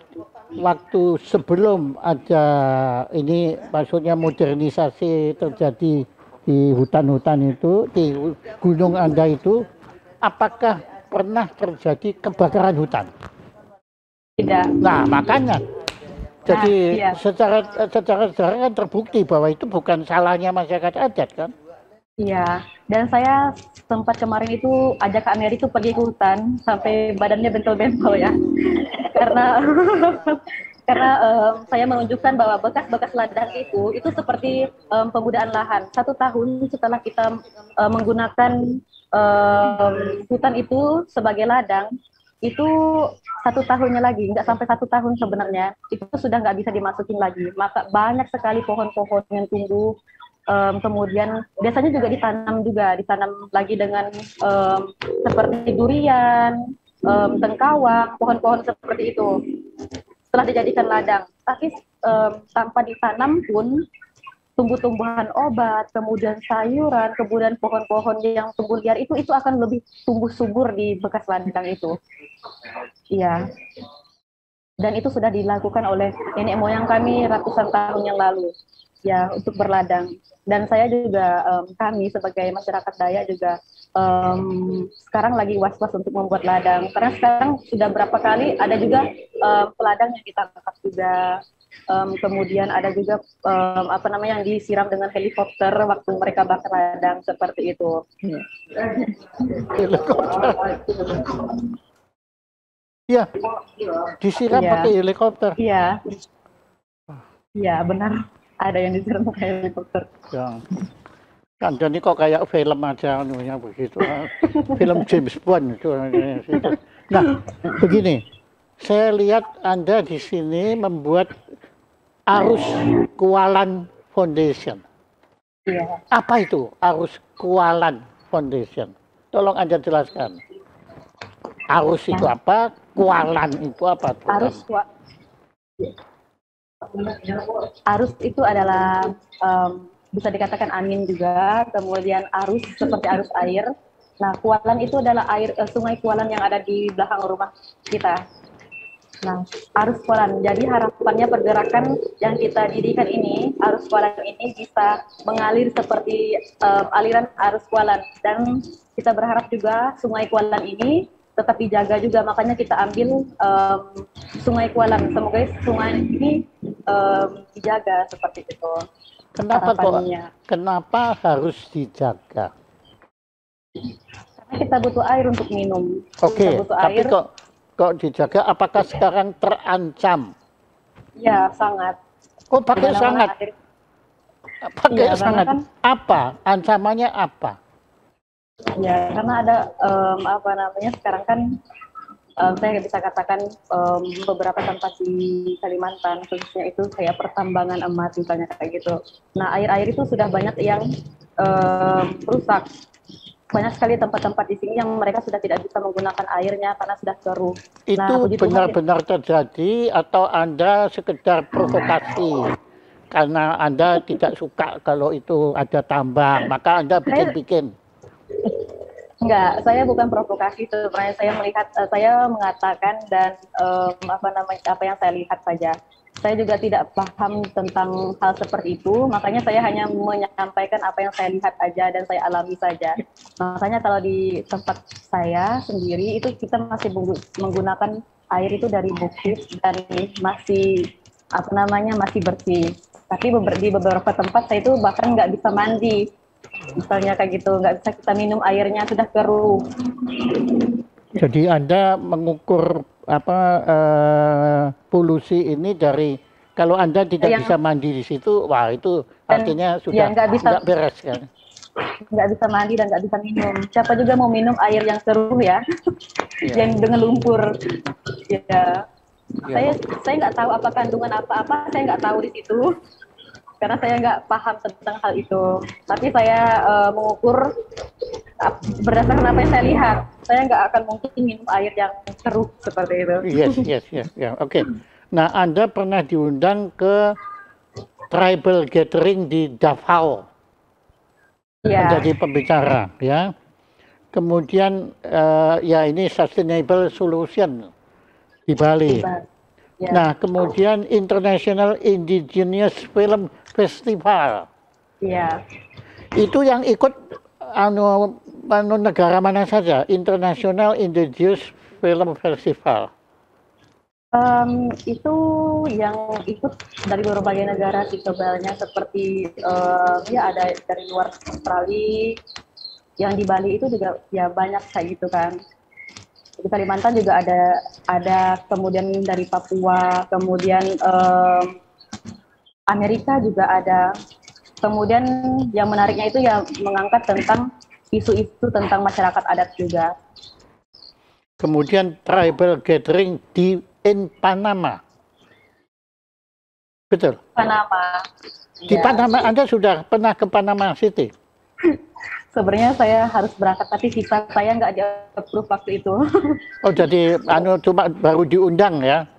waktu sebelum ada ini, maksudnya modernisasi terjadi di hutan-hutan itu, di gunung Anda itu, apakah pernah terjadi kebakaran hutan? Tidak. Nah, makanya. Jadi secara sejarah kan terbukti bahwa itu bukan salahnya masyarakat adat kan? Iya, dan saya sempat kemarin itu ajak Kak Mary itu pergi ke hutan sampai badannya bentol-bentol ya, karena saya menunjukkan bahwa bekas-bekas ladang itu seperti penggunaan lahan. 1 tahun setelah kita menggunakan hutan itu sebagai ladang, itu 1 tahunnya lagi, nggak sampai 1 tahun sebenarnya, itu sudah nggak bisa dimasukin lagi. Maka banyak sekali pohon-pohon yang tumbuh. Kemudian biasanya juga ditanam lagi dengan seperti durian, tengkawang, pohon-pohon seperti itu setelah dijadikan ladang. Tapi tanpa ditanam pun tumbuh-tumbuhan obat, kemudian sayuran, kemudian pohon-pohon yang tumbuh liar itu akan lebih tumbuh subur di bekas ladang itu. Iya. Dan itu sudah dilakukan oleh nenek moyang kami ratusan tahun yang lalu. Ya, untuk berladang. Dan saya juga, kami sebagai masyarakat Dayak juga sekarang lagi was-was untuk membuat ladang. Karena sekarang sudah berapa kali ada juga peladang yang ditangkap juga. Kemudian ada juga yang disiram dengan helikopter waktu mereka bakar ladang seperti itu. Iya, disiram pakai helikopter. Iya, iya benar. Ada yang disiram pakai helikopter. Ya. Kan jadi kok kayak film aja anunya begitu. Film James Bond itu. Nah, begini. Saya lihat Anda di sini membuat Arus Kualan Foundation. Iya. Apa itu Arus Kualan Foundation? Tolong Anda jelaskan. Arus itu apa? Kualan itu apa? Arus itu adalah bisa dikatakan angin juga, kemudian arus seperti arus air. Nah, kualan itu adalah sungai Kualan yang ada di belakang rumah kita. Nah, arus Kualan. Jadi harapannya pergerakan yang kita dirikan ini, arus Kualan ini bisa mengalir seperti aliran arus Kualan. Dan kita berharap juga sungai Kualan ini tetap dijaga juga, makanya kita ambil sungai Kualan. Semoga sungai ini dijaga seperti itu. Kenapa harus dijaga? Karena kita butuh air untuk minum. Oke, tapi air. Kok dijaga? Apakah sekarang terancam? Ya, sangat. Oh, pakai sangat. Pakai sangat. Kan, apa? Ancamannya apa? Ya, karena ada sekarang kan saya bisa katakan beberapa tempat di Kalimantan khususnya itu kayak pertambangan emas misalnya kayak gitu. Nah, air-air itu sudah banyak yang rusak. Banyak sekali tempat-tempat di sini yang mereka sudah tidak bisa menggunakan airnya karena sudah keruh. Itu benar-benar terjadi atau Anda sekedar provokasi? Karena Anda tidak suka kalau itu ada tambang, maka Anda bikin-bikin. Enggak, saya bukan provokasi sebenarnya. Saya mengatakan dan apa yang saya lihat saja. Saya juga tidak paham tentang hal seperti itu, makanya saya hanya menyampaikan apa yang saya lihat aja dan saya alami saja. Makanya kalau di tempat saya sendiri itu kita masih menggunakan air itu dari bukit dan masih masih bersih. Tapi di beberapa tempat saya itu bahkan nggak bisa mandi. Misalnya kayak gitu, nggak bisa kita minum airnya, sudah keruh. Jadi Anda mengukur polusi ini dari kalau Anda tidak bisa mandi di situ, wah itu artinya sudah nggak beres kan? Nggak bisa mandi dan nggak bisa minum. Siapa juga mau minum air yang keruh ya, yang dengan lumpur. Ya. Saya nggak tahu apa kandungan apa-apa, saya nggak tahu di situ karena saya nggak paham tentang hal itu. Tapi saya mengukur berdasarkan apa yang saya lihat. Saya nggak akan mungkin minum air yang keruh seperti itu. Yes. Oke. Nah, Anda pernah diundang ke tribal gathering di Davao. Menjadi pembicara, ya. Kemudian ya ini Sustainable Solution di Bali. Nah, kemudian International Indigenous Film Festival. Iya. Itu yang ikut negara mana saja? International Indigenous Film Festival. Itu yang ikut dari berbagai negara sih globalnya, seperti ya ada dari luar Australia, yang di Bali itu juga ya banyak kayak gitu kan. Di Kalimantan juga ada, kemudian dari Papua, kemudian Amerika juga ada. Kemudian yang menariknya itu ya mengangkat tentang isu-isu tentang masyarakat adat juga. Kemudian tribal gathering in Panama. Betul? Panama. Di Panama, Anda sudah pernah ke Panama City? Sebenarnya saya harus berangkat, tapi visa saya nggak di-approve waktu itu. Oh, jadi cuma baru diundang ya?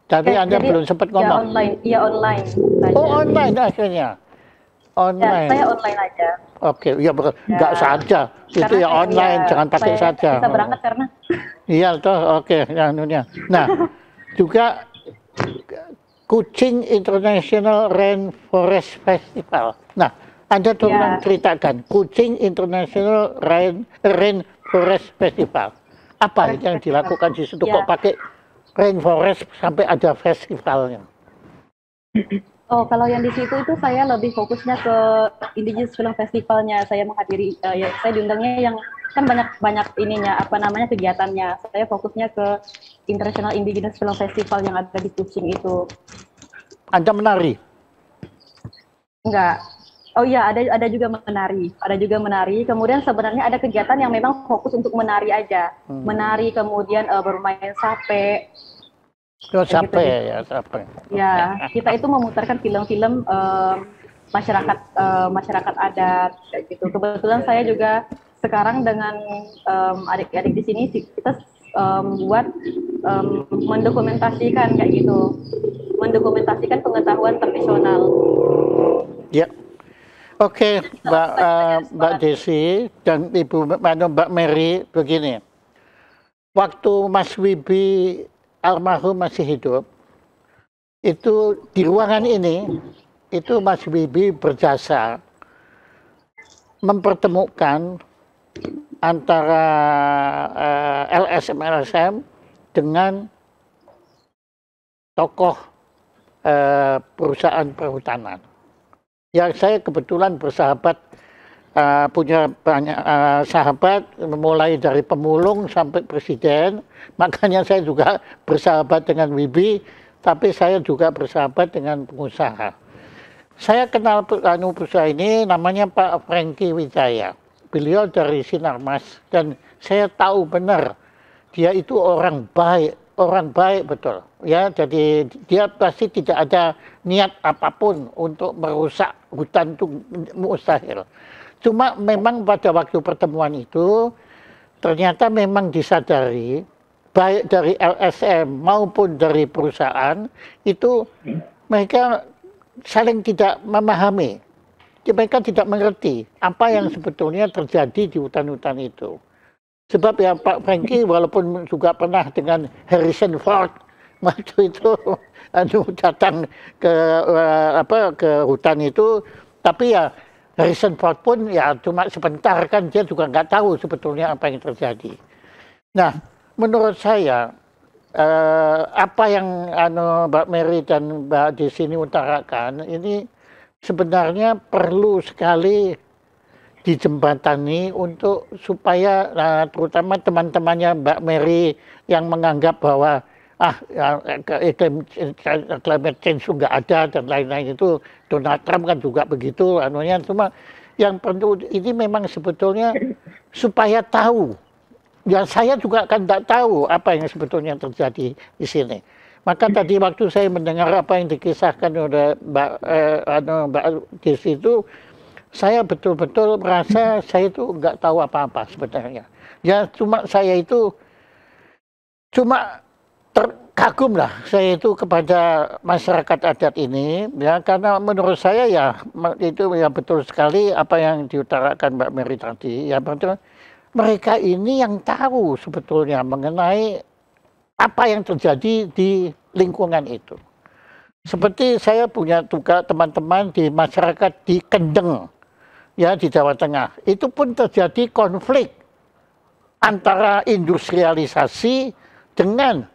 Tadi Anda belum sempat ngomong? Iya online. Oh, online akhirnya? Online. Ya, saya online aja. Oke, ya nggak saja. Itu ya online, jangan pakai saja. Bisa berangkat karena. Iya, toh, oke. Nah, juga Kuching International Rainforest Festival. Nah, Anda tolong ceritakan Kuching International Rainforest Festival. Apa yang dilakukan di situ kok pakai rainforest sampai ada festivalnya? Oh, kalau yang di situ itu saya lebih fokusnya ke Indigenous Film Festivalnya. Saya menghadiri, saya diundangnya yang kan banyak ininya, apa namanya kegiatannya. Saya fokusnya ke International Indigenous Film Festival yang ada di Kuching itu. Anda menari? Enggak. Oh iya, ada juga menari. Ada juga menari. Kemudian sebenarnya ada kegiatan yang memang fokus untuk menari aja. Menari, kemudian bermain sape. Oh, sape ya, sape. Ya, kita itu memutarkan film-film masyarakat adat kayak gitu. Kebetulan saya juga sekarang dengan adik-adik di sini kita buat mendokumentasikan kayak gitu, mendokumentasikan pengetahuan tradisional. Ya, oke, Mbak Desi dan Mbak Mary, begini. Waktu Mas Wibi almarhum masih hidup, itu di ruangan ini, itu Mas Wibi berjasa mempertemukan antara LSM dengan tokoh perusahaan perhutanan. Ya, saya kebetulan bersahabat, punya banyak sahabat, mulai dari pemulung sampai presiden. Makanya saya juga bersahabat dengan Wibi, tapi saya juga bersahabat dengan pengusaha. Saya kenal pengusaha ini, namanya Pak Franky Wijaya. Beliau dari Sinarmas, dan saya tahu benar dia itu orang baik betul. Ya, jadi dia pasti tidak ada niat apapun untuk merusak hutan, itu mustahil. Cuma memang pada waktu pertemuan itu ternyata memang disadari baik dari LSM maupun dari perusahaan itu mereka saling tidak memahami. Mereka tidak mengerti apa yang sebetulnya terjadi di hutan-hutan itu. Sebab ya Pak Franky walaupun juga pernah dengan Harrison Ford waktu itu datang ke ke hutan itu, tapi ya Harrison Ford pun ya cuma sebentar kan, dia juga nggak tahu sebetulnya apa yang terjadi. Nah, menurut saya apa yang Mbak Mary dan Mbak di sini utarakan ini sebenarnya perlu sekali dijembatani untuk supaya terutama teman-temannya Mbak Mary yang menganggap bahwa climate change nggak ada dan lain-lain, itu Donald Trump kan juga begitu anunya. Cuma yang perlu ini memang sebetulnya supaya tahu ya saya juga kan tidak tahu apa yang sebetulnya terjadi di sini. Maka tadi waktu saya mendengar apa yang dikisahkan oleh Mbak Desi itu, saya betul-betul merasa saya itu nggak tahu apa-apa sebenarnya. Ya cuma saya itu cuma terkagum lah saya itu kepada masyarakat adat ini, ya karena menurut saya ya itu ya betul sekali apa yang diutarakan Mbak Mary tadi, ya betul. Mereka ini yang tahu sebetulnya mengenai apa yang terjadi di lingkungan itu. Seperti saya punya juga teman-teman di masyarakat di Kendeng, ya di Jawa Tengah. Itu pun terjadi konflik antara industrialisasi dengan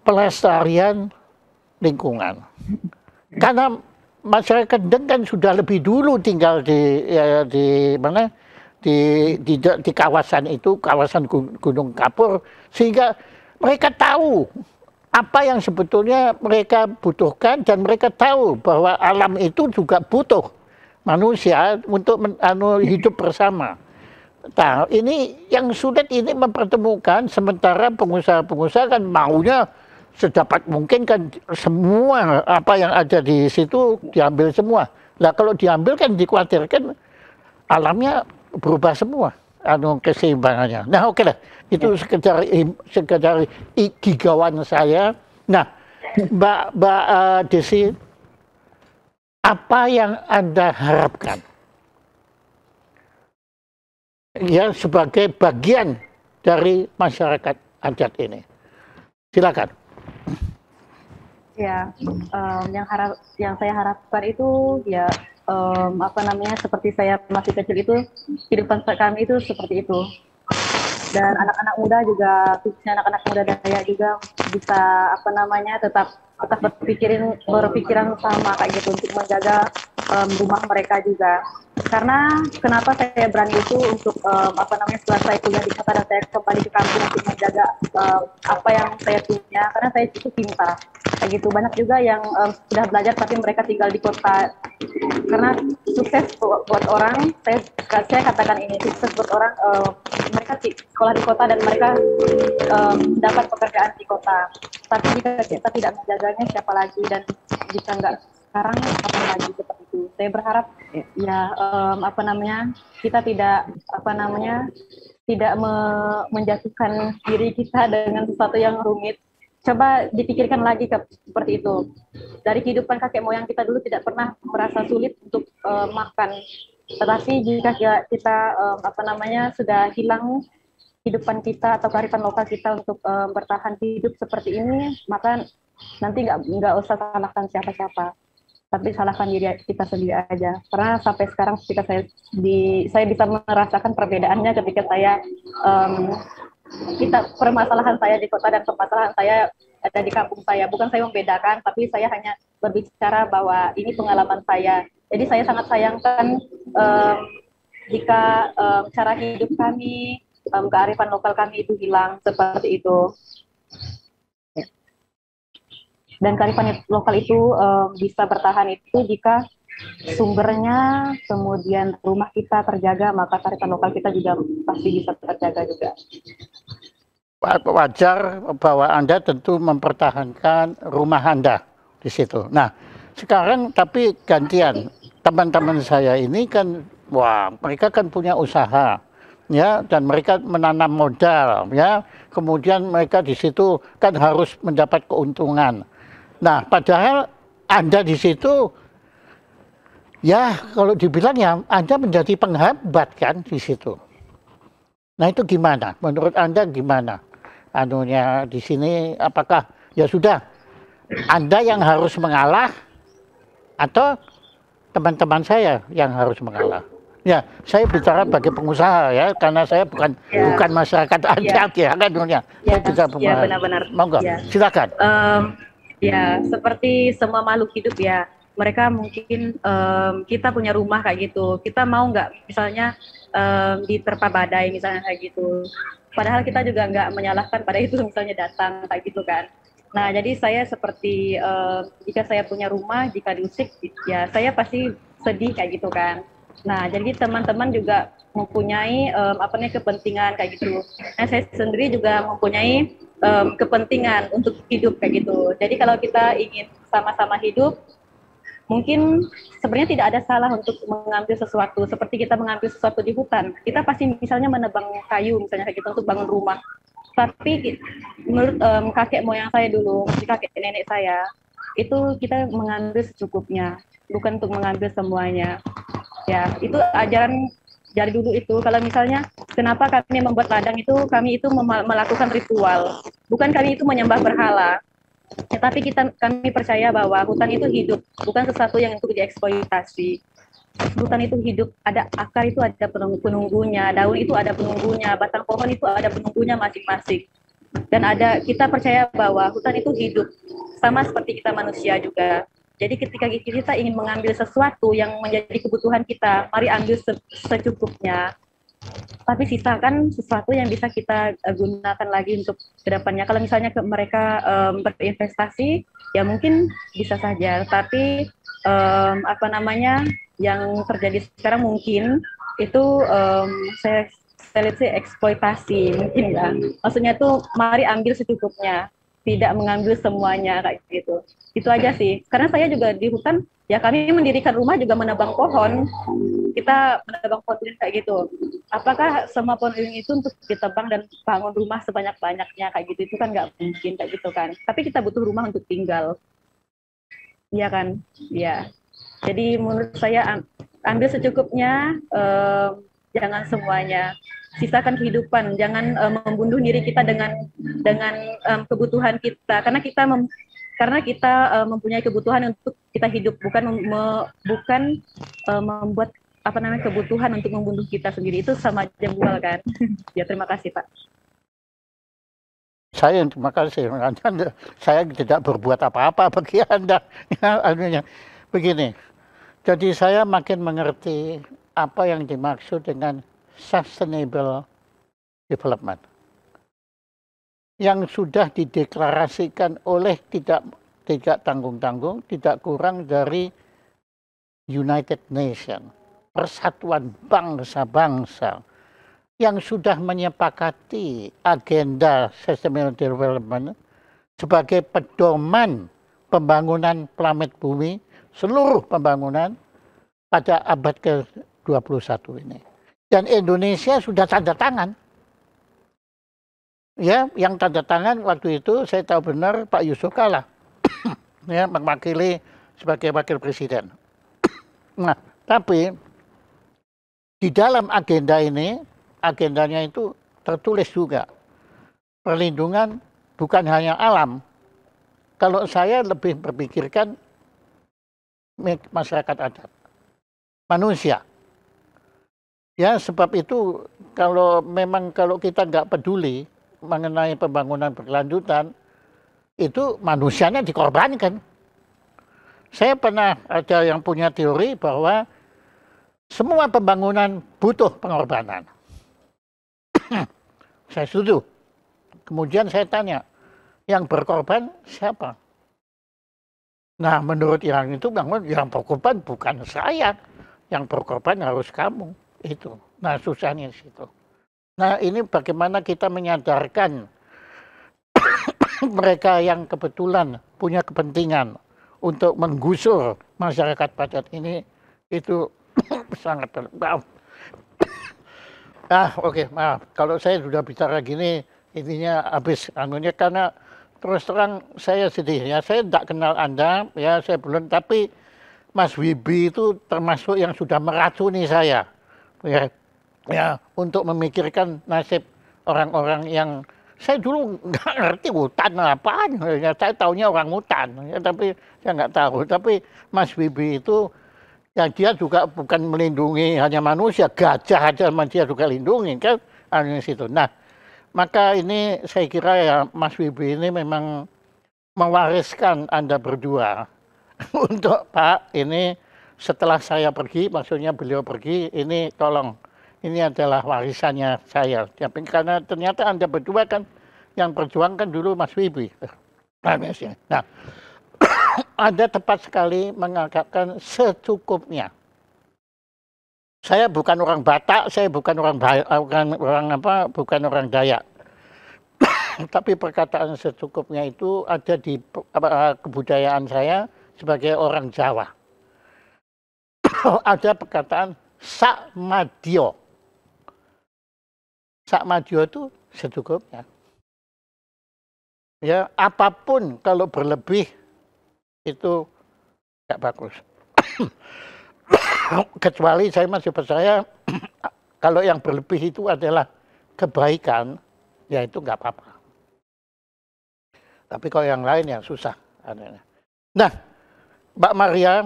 pelestarian lingkungan. Karena masyarakat Kendeng kan sudah lebih dulu tinggal di mana di kawasan itu, kawasan Gunung Kapur, sehingga mereka tahu apa yang sebetulnya mereka butuhkan dan mereka tahu bahwa alam itu juga butuh manusia untuk hidup bersama. Nah, ini yang sulit ini mempertemukan, sementara pengusaha-pengusaha kan maunya sedapat mungkin kan semua apa yang ada di situ diambil semua. Nah, kalau diambil kan dikhawatirkan alamnya berubah semua keseimbangannya. Nah, oke lah, itu sekedar gigauan saya. Nah, Mbak Desi, apa yang Anda harapkan ya sebagai bagian dari masyarakat adat ini? Silakan. Ya, yang saya harapkan itu ya apa namanya, seperti saya masih kecil itu, kehidupan kami itu seperti itu. Dan anak-anak muda juga, khususnya anak-anak muda Dayak juga bisa apa namanya tetap berpikiran sama kayak gitu untuk menjaga rumah mereka juga. Karena kenapa saya berani itu untuk apa namanya, setelah saya kuliah di kota dan saya kembali ke kampung untuk menjaga apa yang saya punya, karena saya itu cinta kayak gitu. Banyak juga yang sudah belajar tapi mereka tinggal di kota, karena sukses buat orang, saya katakan ini sukses buat orang, mereka sekolah di kota dan mereka dapat pekerjaan di kota. Tapi jika kita tidak menjaganya, siapa lagi? Dan jika nggak sekarang, kapan lagi? Seperti itu. Saya berharap ya apa namanya, kita tidak apa namanya, tidak menjatuhkan diri kita dengan sesuatu yang rumit. Coba dipikirkan lagi seperti itu. Dari kehidupan kakek moyang kita dulu tidak pernah merasa sulit untuk makan. Tetapi jika kita apa namanya, sudah hilang kehidupan kita atau kearifan lokal kita untuk bertahan hidup seperti ini, maka nanti nggak usah salahkan siapa-siapa, tapi salahkan diri kita sendiri aja. Karena sampai sekarang ketika saya bisa merasakan perbedaannya ketika saya permasalahan saya di kota dan permasalahan saya ada di kampung saya. Bukan saya membedakan, tapi saya hanya berbicara bahwa ini pengalaman saya. Jadi saya sangat sayangkan jika cara hidup kami, kearifan lokal kami itu hilang seperti itu. Dan kearifan lokal itu bisa bertahan itu jika sumbernya, kemudian rumah kita terjaga, maka kearifan lokal kita juga pasti bisa terjaga juga. Wajar bahwa Anda tentu mempertahankan rumah Anda di situ. Nah, sekarang tapi gantian, teman-teman saya ini kan, wah, mereka kan punya usaha, ya, dan mereka menanam modal, ya, kemudian mereka di situ kan harus mendapat keuntungan. Nah, padahal Anda di situ, ya, kalau dibilang ya, Anda menjadi penghambat kan di situ. Nah, itu gimana? Menurut Anda gimana? Anunya di sini, apakah ya sudah Anda yang harus mengalah atau teman-teman saya yang harus mengalah? Ya, saya bicara bagi pengusaha ya, karena saya bukan masyarakat adat ya kan dunia. Ya, benar-benar. Monggo, silakan. Ya, seperti semua makhluk hidup ya, mereka mungkin kita punya rumah kayak gitu. Kita mau nggak misalnya diterpa badai misalnya kayak gitu. Padahal kita juga nggak menyalahkan pada itu misalnya datang kayak gitu kan. Nah, jadi saya seperti jika saya punya rumah, jika diusik, ya saya pasti sedih kayak gitu kan. Nah, jadi teman-teman juga mempunyai kepentingan kayak gitu. Nah, saya sendiri juga mempunyai kepentingan untuk hidup kayak gitu. Jadi kalau kita ingin sama-sama hidup, mungkin sebenarnya tidak ada salah untuk mengambil sesuatu. Seperti kita mengambil sesuatu di hutan, kita pasti misalnya menebang kayu misalnya kayak gitu untuk bangun rumah. Tapi menurut kakek moyang saya dulu, kakek nenek saya, itu kita mengambil secukupnya, bukan untuk mengambil semuanya. Ya, itu ajaran dari dulu itu. Kalau misalnya kenapa kami membuat ladang itu, kami itu melakukan ritual. Bukan kami itu menyembah berhala. Tetapi kami percaya bahwa hutan itu hidup, bukan sesuatu yang untuk dieksploitasi. Hutan itu hidup, ada akar itu ada penunggunya, daun itu ada penunggunya, batang pohon itu ada penunggunya masing-masing. Dan kita percaya bahwa hutan itu hidup, sama seperti kita manusia juga. Jadi ketika kita ingin mengambil sesuatu yang menjadi kebutuhan kita, mari ambil secukupnya. Tapi sisakan sesuatu yang bisa kita gunakan lagi untuk kedepannya. Kalau misalnya mereka berinvestasi, ya mungkin bisa saja. Tapi yang terjadi sekarang mungkin itu saya lihat sih eksploitasi mungkin ya. Maksudnya tuh mari ambil secukupnya, tidak mengambil semuanya kayak gitu. Itu aja sih. Karena saya juga di hutan, ya kami mendirikan rumah juga menebang pohon. Kita menebang pohon kayak gitu. Apakah semua pohon itu untuk ditebang dan bangun rumah sebanyak-banyaknya kayak gitu? Itu kan nggak mungkin kayak gitu kan. Tapi kita butuh rumah untuk tinggal. Iya kan? Iya. Jadi menurut saya ambil secukupnya, jangan semuanya. Sisakan kehidupan, jangan membunuh diri kita dengan kebutuhan kita, karena kita mempunyai kebutuhan untuk kita hidup, bukan membuat kebutuhan untuk membunuh kita sendiri. Itu sama aja bual kan. Ya, terima kasih Pak. Saya yang terima kasih. Saya tidak berbuat apa-apa bagi Anda. Begini, jadi saya makin mengerti apa yang dimaksud dengan sustainable development yang sudah dideklarasikan oleh tidak tanggung-tanggung, tidak kurang dari United Nations, Persatuan Bangsa-Bangsa, yang sudah menyepakati agenda sustainable development sebagai pedoman pembangunan planet bumi, seluruh pembangunan pada abad ke-21 ini. Dan Indonesia sudah tanda tangan. Ya, yang tanda tangan waktu itu saya tahu benar Pak Yusuf Kalla. Ya, mewakili sebagai wakil presiden. Nah, tapi di dalam agenda ini, agendanya itu tertulis juga perlindungan bukan hanya alam. Kalau saya lebih berpikirkan masyarakat adat, manusia. Ya, sebab itu kalau kita nggak peduli mengenai pembangunan berkelanjutan, itu manusianya dikorbankan. Saya pernah ada yang punya teori bahwa semua pembangunan butuh pengorbanan. Saya setuju. Kemudian saya tanya, yang berkorban siapa? Nah, menurut yang itu, yang berkorban bukan saya. Yang berkorban harus kamu. Itu. Nah, susahnya di situ. Nah, ini bagaimana kita menyadarkan mereka yang kebetulan punya kepentingan untuk menggusur masyarakat padat ini, itu sangat maaf. Oke, maaf. Kalau saya sudah bicara gini, intinya habis anunya, karena terus terang saya sedih ya. Saya tidak kenal Anda, ya saya belum, tapi Mas Wibi itu termasuk yang sudah meracuni saya. Ya, untuk memikirkan nasib orang-orang yang saya dulu nggak ngerti hutan apaan, ya, saya taunya orang hutan, ya, tapi saya nggak tahu. Tapi Mas Wibi itu, ya dia juga bukan melindungi hanya manusia, gajah aja dia juga lindungi kan, situ. Nah, maka ini saya kira ya Mas Wibi ini memang mewariskan Anda berdua untuk Pak ini setelah saya pergi, maksudnya beliau pergi, ini tolong. Ini adalah warisannya saya. Tapi karena ternyata Anda berdua kan yang perjuangkan dulu Mas Wibi. Nah, Anda tepat sekali mengatakan secukupnya. Saya bukan orang Batak, saya bukan bukan orang Dayak. Tapi perkataan secukupnya itu ada di kebudayaan saya sebagai orang Jawa. Ada perkataan sakmadio. Sakmadio itu secukupnya. Ya, apapun kalau berlebih itu tidak bagus. Kecuali saya masih percaya kalau yang berlebih itu adalah kebaikan, ya itu nggak apa-apa. Tapi kalau yang lain ya susah. Nah, Mbak Maria,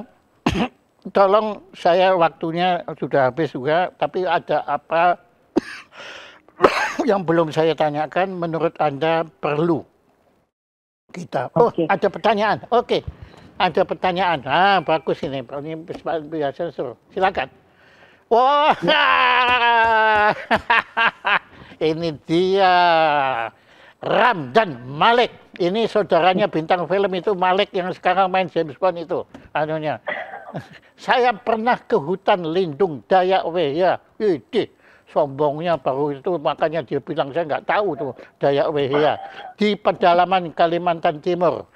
tolong saya waktunya sudah habis juga, tapi ada apa yang belum saya tanyakan menurut Anda perlu kita. Oh, okay. Ada pertanyaan. Oke. Ada pertanyaan. Ah, bagus ini. Ini biasa suruh. Silakan. Wah. Ini dia. Ramdan Malik. Ini saudaranya bintang film itu Malik yang sekarang main James Bond itu. Anunya. Saya pernah ke hutan lindung Dayak Wehia. Ide. Sombongnya baru itu, makanya dia bilang saya nggak tahu tuh Dayak Wehia di pedalaman Kalimantan Timur.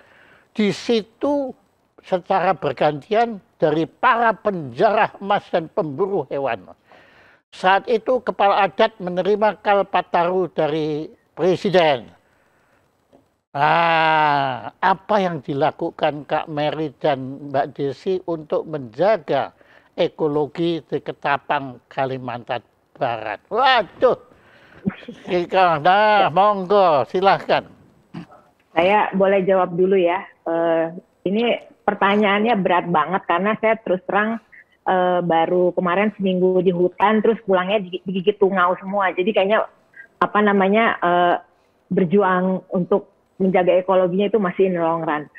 Di situ secara bergantian dari para penjarah emas dan pemburu hewan. Saat itu kepala adat menerima kalpataru dari presiden. Apa yang dilakukan Kak Mary dan Mbak Desi untuk menjaga ekologi di Ketapang, Kalimantan Barat? Waduh, nah, monggo, silahkan. Saya boleh jawab dulu ya. Ini pertanyaannya berat banget karena saya terus terang baru kemarin seminggu di hutan, terus pulangnya digigit tungau semua. Jadi kayaknya berjuang untuk menjaga ekologinya itu masih in long run.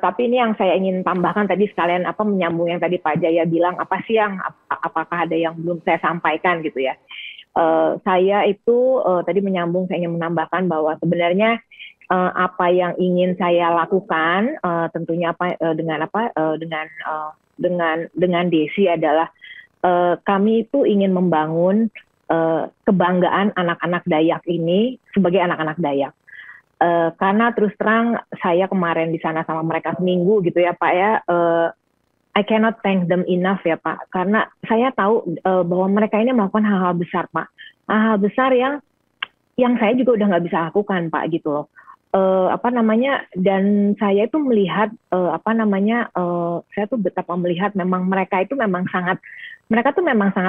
Tapi ini yang saya ingin tambahkan tadi sekalian menyambung yang tadi Pak Jaya bilang, apa sih yang apakah ada yang belum saya sampaikan gitu ya. Saya itu tadi menyambung, saya ingin menambahkan bahwa sebenarnya apa yang ingin saya lakukan tentunya dengan Desi adalah kami itu ingin membangun kebanggaan anak-anak Dayak ini sebagai anak-anak Dayak. Karena terus terang saya kemarin di sana sama mereka seminggu gitu ya Pak ya, I cannot thank them enough ya Pak, karena saya tahu bahwa mereka ini melakukan hal-hal besar Pak, hal-hal besar yang saya juga udah nggak bisa lakukan Pak gitu loh. Dan saya itu melihat saya tuh betapa melihat memang mereka tuh memang sangat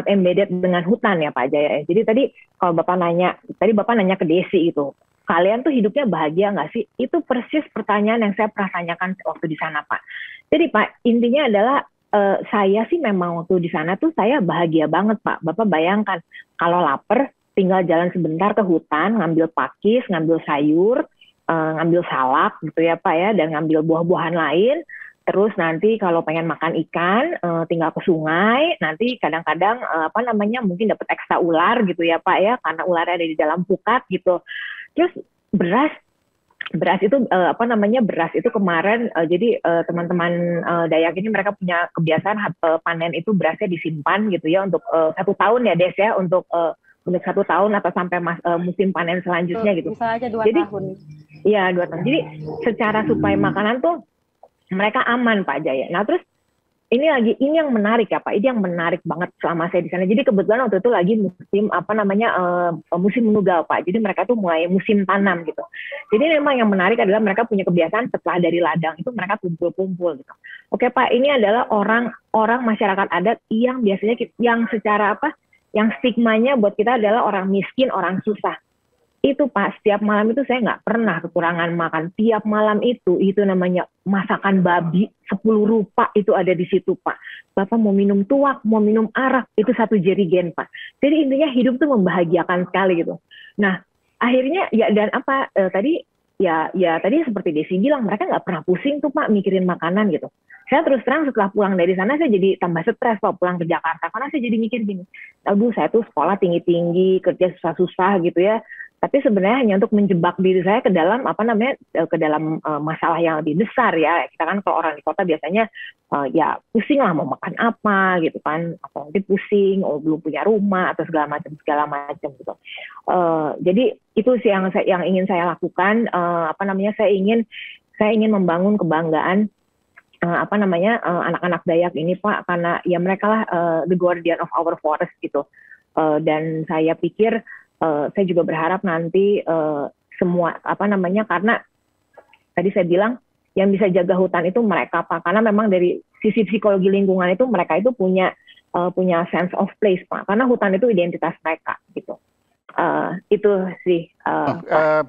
embedded dengan hutan ya Pak Jaya. Jadi tadi kalau Bapak nanya ke Desi itu, kalian tuh hidupnya bahagia nggak sih? Itu persis pertanyaan yang saya pernah tanyakan waktu di sana Pak. Jadi Pak, intinya adalah saya sih memang waktu di sana tuh saya bahagia banget Pak. Bapak bayangkan kalau lapar tinggal jalan sebentar ke hutan, ngambil pakis, ngambil sayur, ngambil salak gitu ya Pak ya, dan ngambil buah-buahan lain. Terus nanti kalau pengen makan ikan, tinggal ke sungai. Nanti kadang-kadang mungkin dapat ekstra ular gitu ya Pak ya, karena ularnya ada di dalam pukat gitu. Terus beras itu beras itu kemarin jadi teman-teman Dayak ini mereka punya kebiasaan panen itu berasnya disimpan gitu ya untuk 1 tahun ya Des ya, untuk 1 tahun atau sampai musim panen selanjutnya gitu. Bisa aja 2 tahun. Iya 2 tahun. Jadi secara suplai makanan tuh mereka aman Pak Jaya. Nah terus ini yang menarik ya Pak, ini yang menarik banget selama saya di sana. Jadi kebetulan waktu itu lagi musim musim menugal Pak. Jadi mereka tuh mulai musim tanam gitu. Jadi memang yang menarik adalah mereka punya kebiasaan setelah dari ladang itu mereka kumpul-kumpul gitu. Oke Pak, ini adalah orang masyarakat adat yang biasanya yang stigmanya buat kita adalah orang miskin, orang susah. Itu Pak, setiap malam itu saya nggak pernah kekurangan makan. Tiap malam itu namanya masakan babi 10 rupa itu ada di situ Pak. Bapak mau minum tuak, mau minum arak, itu 1 jerigen Pak. Jadi intinya hidup tuh membahagiakan sekali gitu. Nah akhirnya tadi seperti Desi bilang, mereka nggak pernah pusing tuh Pak mikirin makanan gitu. Saya terus terang setelah pulang dari sana saya jadi tambah stres Pak pulang ke Jakarta, karena saya jadi mikir gini, aduh saya tuh sekolah tinggi-tinggi, kerja susah-susah gitu ya, Tapi sebenarnya hanya untuk menjebak diri saya ke dalam apa namanya ke dalam masalah yang lebih besar ya. Kita kan kalau orang di kota biasanya ya pusing lah mau makan apa gitu kan, atau nanti pusing, oh belum punya rumah atau segala macam gitu. Jadi itu sih yang ingin saya lakukan. Apa namanya saya ingin membangun kebanggaan anak-anak Dayak ini Pak, karena ya mereka lah the guardian of our forest gitu. Dan saya pikir saya juga berharap nanti semua karena tadi saya bilang yang bisa jaga hutan itu mereka Pak, karena memang dari sisi psikologi lingkungan itu mereka itu punya sense of place Pak, karena hutan itu identitas mereka gitu. Itu sih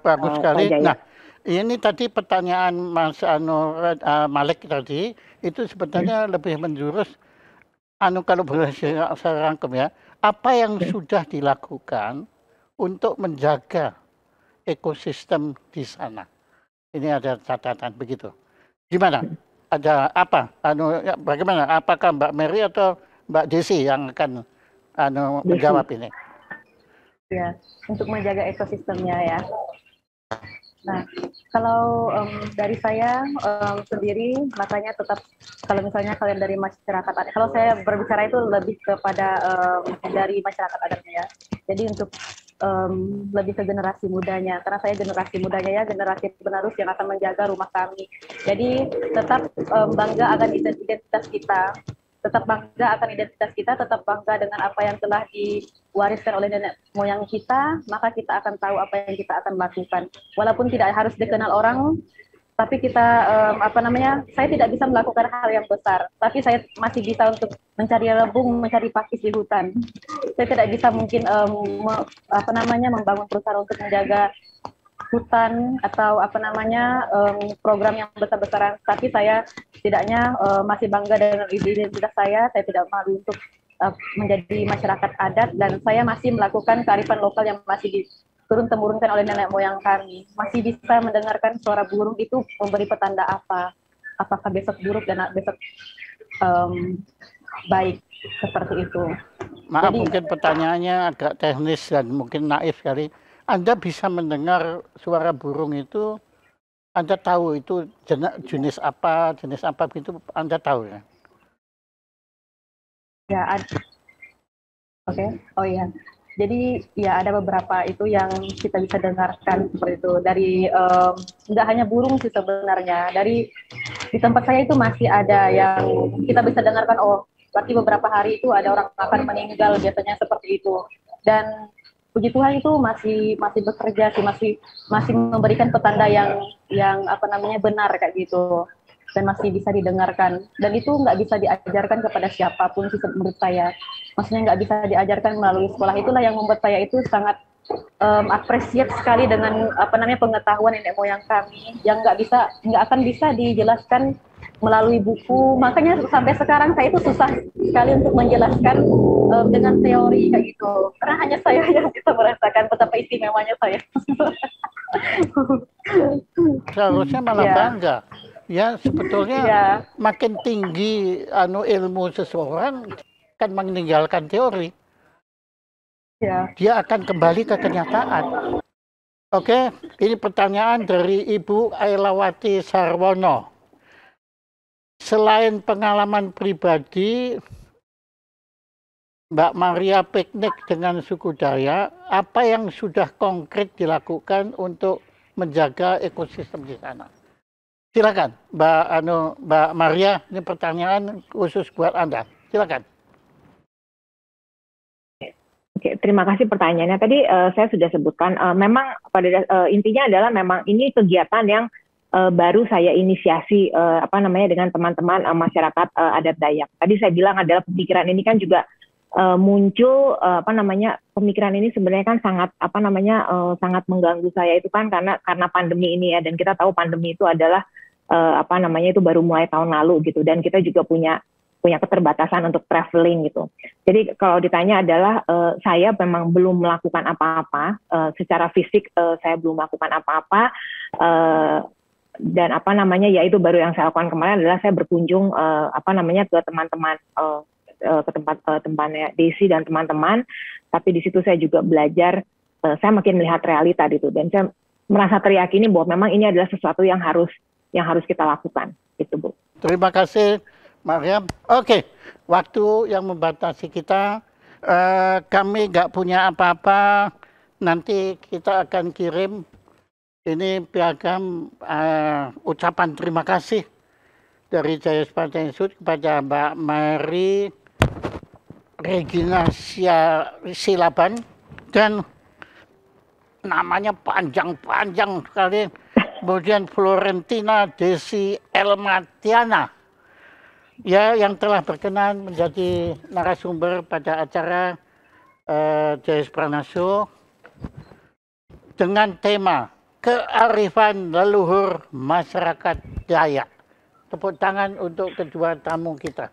bagus sekali. Nah, ini tadi pertanyaan Mas Malik tadi itu sebenarnya lebih menjurus kalau boleh saya rangkum ya, apa yang sudah dilakukan untuk menjaga ekosistem di sana. Ini ada catatan begitu. Gimana? Ada apa? Bagaimana? Apakah Mbak Mary atau Mbak Desi yang akan menjawab ini? Ya, untuk menjaga ekosistemnya ya. Nah, kalau dari saya sendiri, makanya tetap kalau misalnya kalian dari masyarakat adat, kalau saya berbicara itu lebih kepada dari masyarakat adatnya ya. Jadi untuk lebih ke generasi mudanya, karena saya generasi mudanya ya, generasi penerus yang akan menjaga rumah kami. Jadi tetap bangga akan identitas kita, tetap bangga dengan apa yang telah diwariskan oleh nenek moyang kita, maka kita akan tahu apa yang kita akan lakukan. Walaupun tidak harus dikenal orang, tapi kita saya tidak bisa melakukan hal yang besar, tapi saya masih bisa untuk mencari rebung, mencari pakis di hutan. Saya tidak bisa mungkin membangun perusahaan untuk menjaga hutan atau program yang besar-besaran, tapi saya setidaknya masih bangga dengan identitas saya tidak malu untuk menjadi masyarakat adat, dan saya masih melakukan kearifan lokal yang masih turun-temurunkan oleh nenek moyang kami. Masih bisa mendengarkan suara burung itu memberi petanda apakah besok buruk dan besok baik, seperti itu. Maaf, mungkin pertanyaannya agak teknis dan mungkin naif sekali. Anda bisa mendengar suara burung itu, Anda tahu itu jenis apa begitu, Anda tahu ya? Ya, oke. Oh iya. Jadi ya ada beberapa itu yang kita bisa dengarkan seperti itu. Dari nggak hanya burung sih sebenarnya. Di tempat saya itu masih ada yang kita bisa dengarkan. Oh, berarti beberapa hari itu ada orang akan meninggal, biasanya seperti itu. Dan puji Tuhan itu masih bekerja sih, masih memberikan petanda yang benar kayak gitu, dan masih bisa didengarkan. Dan itu nggak bisa diajarkan kepada siapapun sih menurut saya. Maksudnya nggak bisa diajarkan melalui sekolah. Itulah yang membuat saya itu sangat appreciate sekali dengan pengetahuan nenek moyang kami yang nggak akan bisa dijelaskan melalui buku. Makanya sampai sekarang saya itu susah sekali untuk menjelaskan dengan teori kayak gitu, karena hanya saya yang bisa merasakan betapa istimewanya saya. Seharusnya malah bangga. Ya, sebetulnya makin tinggi ilmu seseorang kan meninggalkan teori. Ya. Dia akan kembali ke kenyataan. Oke, ini pertanyaan dari Ibu Ailawati Sarwono. Selain pengalaman pribadi, Mbak Maria piknik dengan suku Dayak, apa yang sudah konkret dilakukan untuk menjaga ekosistem di sana? Silakan, Mbak Maria, ini pertanyaan khusus buat Anda. Silakan. Oke, terima kasih pertanyaannya. Tadi saya sudah sebutkan, memang pada intinya adalah memang ini kegiatan yang baru saya inisiasi dengan teman-teman masyarakat adat Dayak. Tadi saya bilang adalah pemikiran ini kan juga muncul pemikiran ini sebenarnya kan sangat sangat mengganggu saya itu kan karena pandemi ini ya, dan kita tahu pandemi itu adalah itu baru mulai tahun lalu gitu, dan kita juga punya keterbatasan untuk traveling gitu. Jadi kalau ditanya adalah saya memang belum melakukan apa-apa secara fisik, saya belum melakukan apa-apa, dan ya itu baru yang saya lakukan kemarin adalah saya berkunjung ke teman-teman ke tempatnya Desi dan teman-teman, tapi di situ saya juga belajar saya makin melihat realita gitu, dan saya merasa teriyakini bahwa memang ini adalah sesuatu yang harus kita lakukan, gitu Bu. Terima kasih, Mariam. Oke, waktu yang membatasi kita, kami nggak punya apa-apa. Nanti kita akan kirim ini piagam ucapan terima kasih dari Jaya Sparta Institute kepada Mbak Mary Regina Silaban, dan namanya panjang-panjang sekali. Kemudian Florentina Desi Elmatiana, ya, yang telah berkenan menjadi narasumber pada acara Jayus Pranaso dengan tema kearifan leluhur masyarakat Dayak. Tepuk tangan untuk kedua tamu kita.